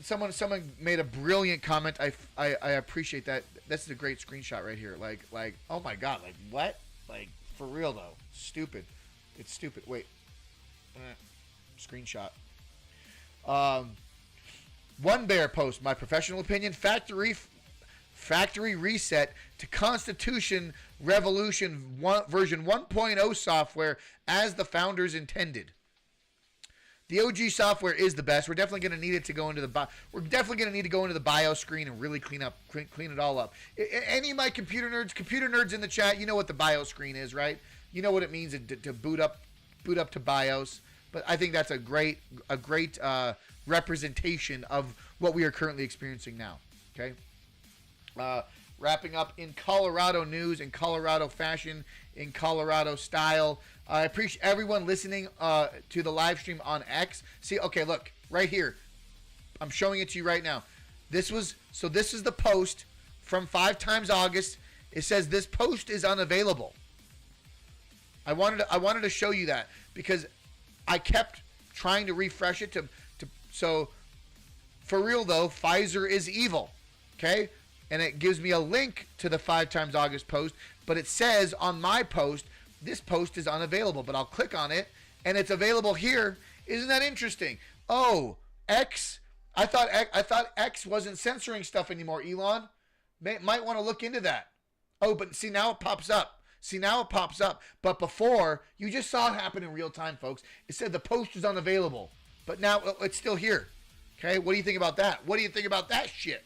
Someone made a brilliant comment. I appreciate that. That's a great screenshot right here. Like oh my God, like what? Like for real though. Stupid. It's stupid. Wait. Screenshot. One Bear post. My professional opinion. Factory reset to Constitution Revolution version 1.0 software as the founders intended. The OG software is the best. We're definitely going to need it to go into the BIOS screen and really clean it all up. Any of my computer nerds in the chat, you know what the BIOS screen is, right? You know what it means to boot up to BIOS. But I think that's a great representation of what we are currently experiencing now. Okay. Wrapping up in Colorado news, in Colorado fashion, in Colorado style. I appreciate everyone listening to the live stream on X. See, okay, look, right here. I'm showing it to you right now. This is the post from 5 times August. It says this post is unavailable. I wanted to show you that because I kept trying to refresh it so for real though, Pfizer is evil. Okay? And it gives me a link to the 5 times August post, but it says on my post, this post is unavailable, but I'll click on it and it's available here. Isn't that interesting? Oh, X. I thought X wasn't censoring stuff anymore, Elon. Might want to look into that. Oh, but see, now it pops up. But before, you just saw it happen in real time, folks. It said the post is unavailable, but now it's still here. Okay, what do you think about that? What do you think about that shit?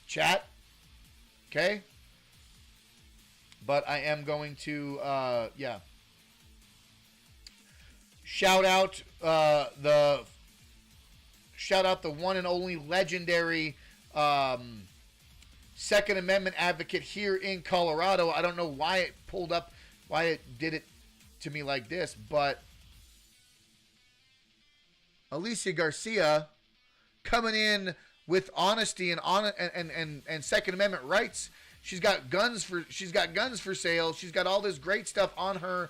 Chat. Okay. But I am going to, shout out the one and only legendary Second Amendment advocate here in Colorado. I don't know why it did it to me like this, but Alicia Garcia coming in with honesty and Second Amendment rights. She's got guns for sale. She's got all this great stuff on her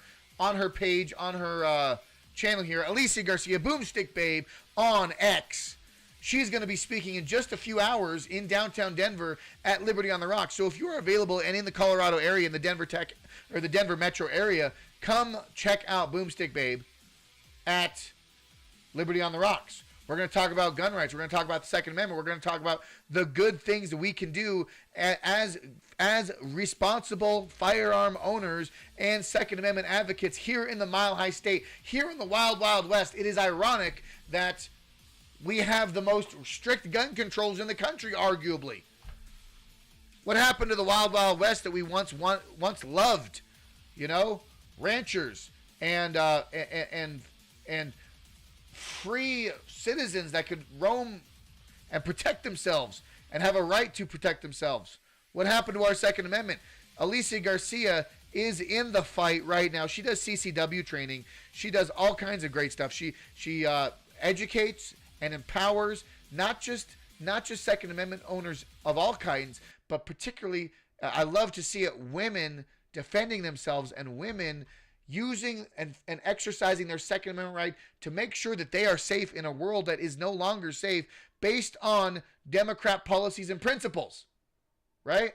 page, on her channel here. Alicia Garcia, Boomstick Babe on X. She's going to be speaking in just a few hours in downtown Denver at Liberty on the Rocks. So if you are available and in the Colorado area, in the Denver Tech or the Denver metro area, come check out Boomstick Babe at Liberty on the Rocks. We're going to talk about gun rights. We're going to talk about the Second Amendment. We're going to talk about the good things that we can do as responsible firearm owners and Second Amendment advocates here in the Mile High State, here in the Wild Wild West. It is ironic that we have the most strict gun controls in the country, arguably. What happened to the Wild Wild West that we once loved? You know, ranchers and free citizens that could roam and protect themselves and have a right to protect themselves. What happened to our Second Amendment? Alicia Garcia is in the fight right now. She does CCW training. She does all kinds of great stuff. She educates and empowers not just Second Amendment owners of all kinds, but particularly, I love to see it, women defending themselves and women using and exercising their Second Amendment right to make sure that they are safe in a world that is no longer safe based on Democrat policies and principles, right?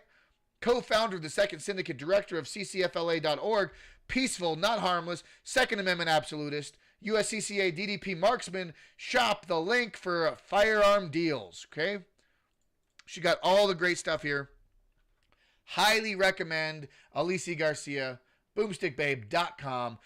Co-founder of the Second Syndicate, director of ccfla.org, peaceful, not harmless, Second Amendment absolutist, USCCA DDP marksman, shop the link for firearm deals, okay? She got all the great stuff here. Highly recommend Alicia Garcia, boomstickbabe.com.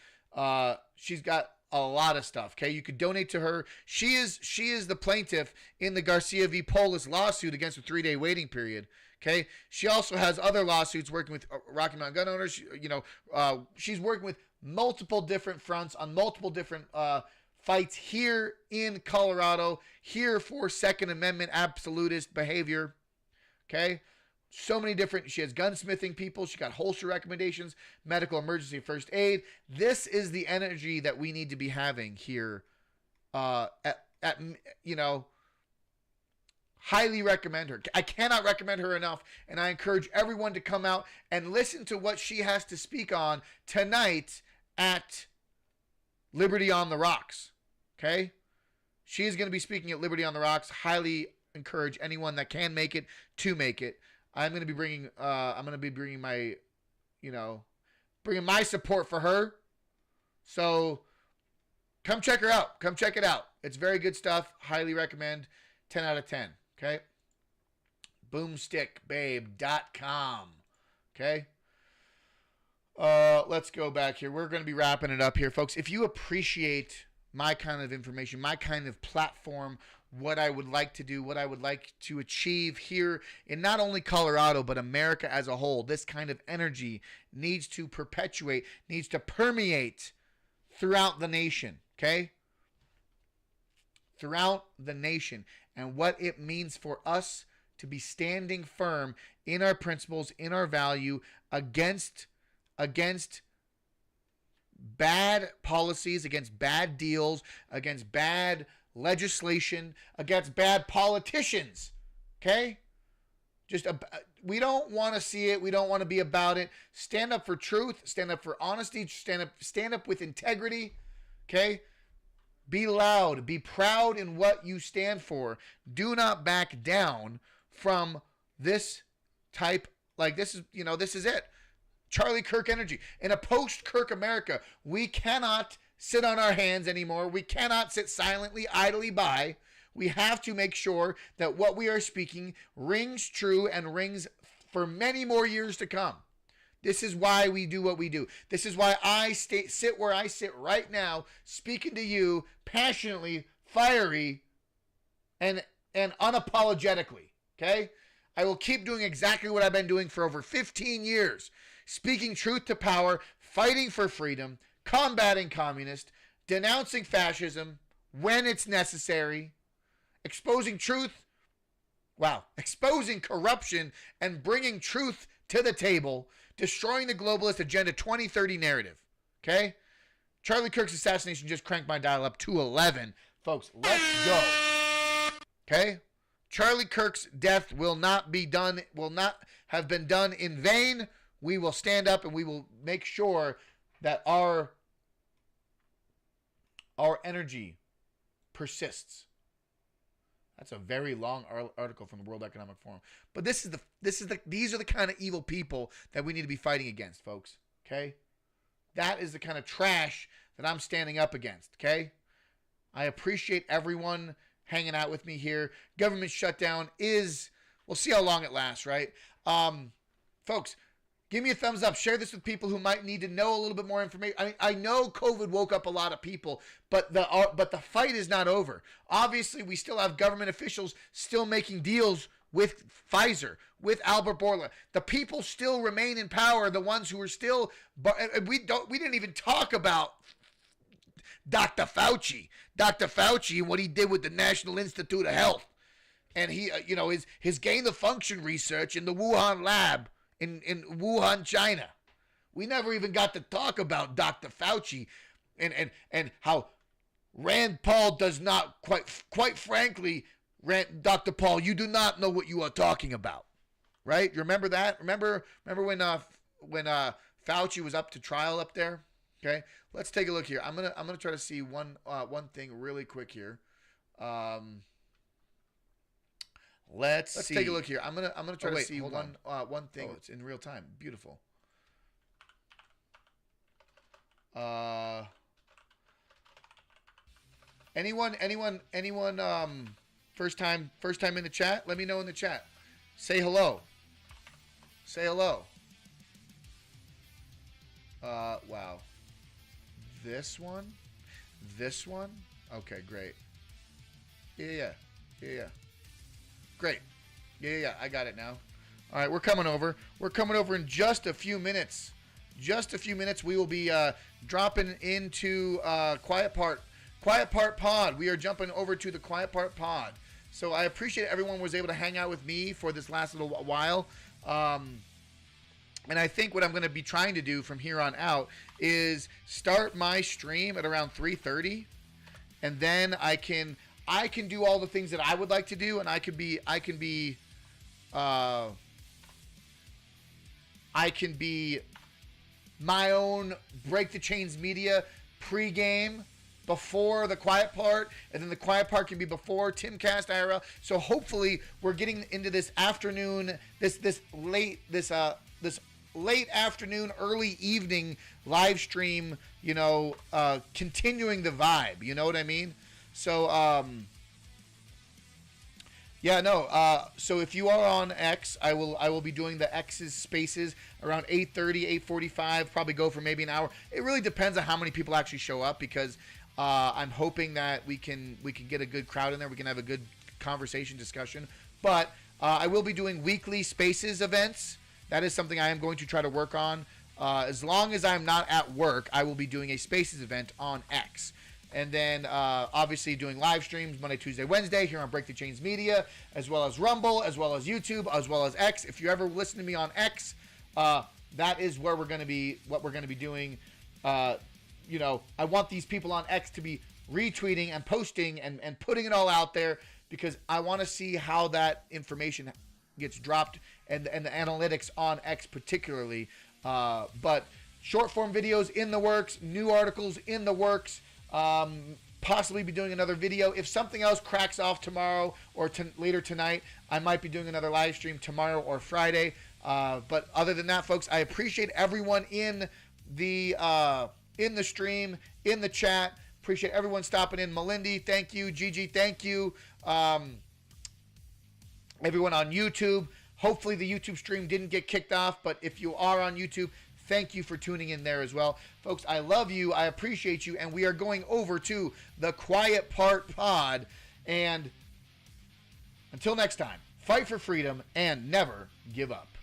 She's got a lot of stuff, okay? You could donate to her. She is the plaintiff in the Garcia v. Polis lawsuit against the 3-day waiting period, okay? She also has other lawsuits working with Rocky Mountain gun owners. She's working with multiple different fronts on multiple different fights here in Colorado, here for Second Amendment absolutist behavior, okay? So many different, she has gunsmithing people, she got holster recommendations, medical emergency first aid. This is the energy that we need to be having here highly recommend her. I cannot recommend her enough, and I encourage everyone to come out and listen to what she has to speak on tonight at Liberty on the Rocks, okay? She is going to be speaking at Liberty on the Rocks. Highly encourage anyone that can make it to make it. I'm going to be bringing my, bringing my support for her. So come check her out. Come check it out. It's very good stuff. Highly recommend. 10 out of 10. Okay. Boomstickbabe.com. Okay. Let's go back here. We're going to be wrapping it up here, folks. If you appreciate my kind of information, my kind of platform, what I would like to do, what I would like to achieve here in not only Colorado, but America as a whole. This kind of energy needs to perpetuate, needs to permeate throughout the nation, okay? Throughout the nation, and what it means for us to be standing firm in our principles, in our value, against bad policies, against bad deals, against bad legislation, against bad politicians, okay? We don't want to see it. We don't want to be about it. Stand up for truth. Stand up for honesty. Stand up with integrity, okay? Be loud. Be proud in what you stand for. Do not back down from this type. Like this is it. Charlie Kirk energy. In a post-Kirk America, we cannot sit on our hands anymore. We cannot sit silently, idly by. We have to make sure that what we are speaking rings true and rings for many more years to come. This is why we do what we do. This is why I sit where I sit right now, speaking to you passionately, fiery, and unapologetically, okay? I will keep doing exactly what I've been doing for over 15 years. Speaking truth to power, fighting for freedom, combating communists, denouncing fascism when it's necessary, exposing corruption and bringing truth to the table, destroying the globalist agenda 2030 narrative, okay? Charlie Kirk's assassination just cranked my dial up to 11. Folks, let's go, okay? Charlie Kirk's death will not have been done in vain. We will stand up and we will make sure that our energy persists. That's a very long article from the World Economic Forum. But these are the kind of evil people that we need to be fighting against, folks. Okay? That is the kind of trash that I'm standing up against. Okay? I appreciate everyone hanging out with me here. Government shutdown is, we'll see how long it lasts, right? Folks, give me a thumbs up. Share this with people who might need to know a little bit more information. I mean, I know COVID woke up a lot of people, but the fight is not over. Obviously, we still have government officials still making deals with Pfizer, with Albert Bourla. The people still remain in power. The ones who are still, we didn't even talk about Dr. Fauci. Dr. Fauci and what he did with the National Institute of Health, and he, his gain of function research in the Wuhan lab. In Wuhan, China. We never even got to talk about Dr. Fauci and how Rand Paul does not, quite frankly, Dr. Paul, you do not know what you are talking about. Right? You remember that? Remember when Fauci was up to trial up there? Okay? Let's take a look here. I'm gonna try to see one thing really quick here. Let's see. Take a look here. I'm gonna try to see one thing. It's in real time. Beautiful. Anyone? First time in the chat. Let me know in the chat. Say hello. Say hello. Wow. This one. Okay, great. Yeah. Great. Yeah, I got it now. All right, we're coming over. We're coming over in just a few minutes. We will be dropping into Quiet Part Pod. We are jumping over to the Quiet Part Pod. So I appreciate everyone was able to hang out with me for this last little while. And I think what I'm going to be trying to do from here on out is start my stream at around 3:30, and then I can do all the things that I would like to do, and I can be my own Break the Chains Media pregame before the Quiet Part, and then the Quiet Part can be before Timcast IRL. So hopefully we're getting into this afternoon, this late afternoon, early evening live stream, continuing the vibe, you know what I mean? So, so if you are on X, I will be doing the X's spaces around 8:30, 8:45, probably go for maybe an hour. It really depends on how many people actually show up, because I'm hoping that we can get a good crowd in there. We can have a good conversation, discussion. But I will be doing weekly spaces events. That is something I am going to try to work on. As long as I'm not at work, I will be doing a spaces event on X. And then, obviously, doing live streams Monday, Tuesday, Wednesday here on Break the Chains Media, as well as Rumble, as well as YouTube, as well as X. If you ever listen to me on X, that is where we're going to be, what we're going to be doing. I want these people on X to be retweeting and posting and putting it all out there, because I want to see how that information gets dropped and the analytics on X particularly. But short form videos in the works, new articles in the works. Possibly be doing another video. If something else cracks off tomorrow or later tonight, I might be doing another live stream tomorrow or Friday. But other than that, folks, I appreciate everyone in the stream, in the chat. Appreciate everyone stopping in. Melindy, thank you. Gigi, thank you. Everyone on YouTube. Hopefully the YouTube stream didn't get kicked off, but if you are on YouTube, thank you for tuning in there as well. Folks, I love you. I appreciate you. And we are going over to the Quiet Part Pod. And until next time, fight for freedom and never give up.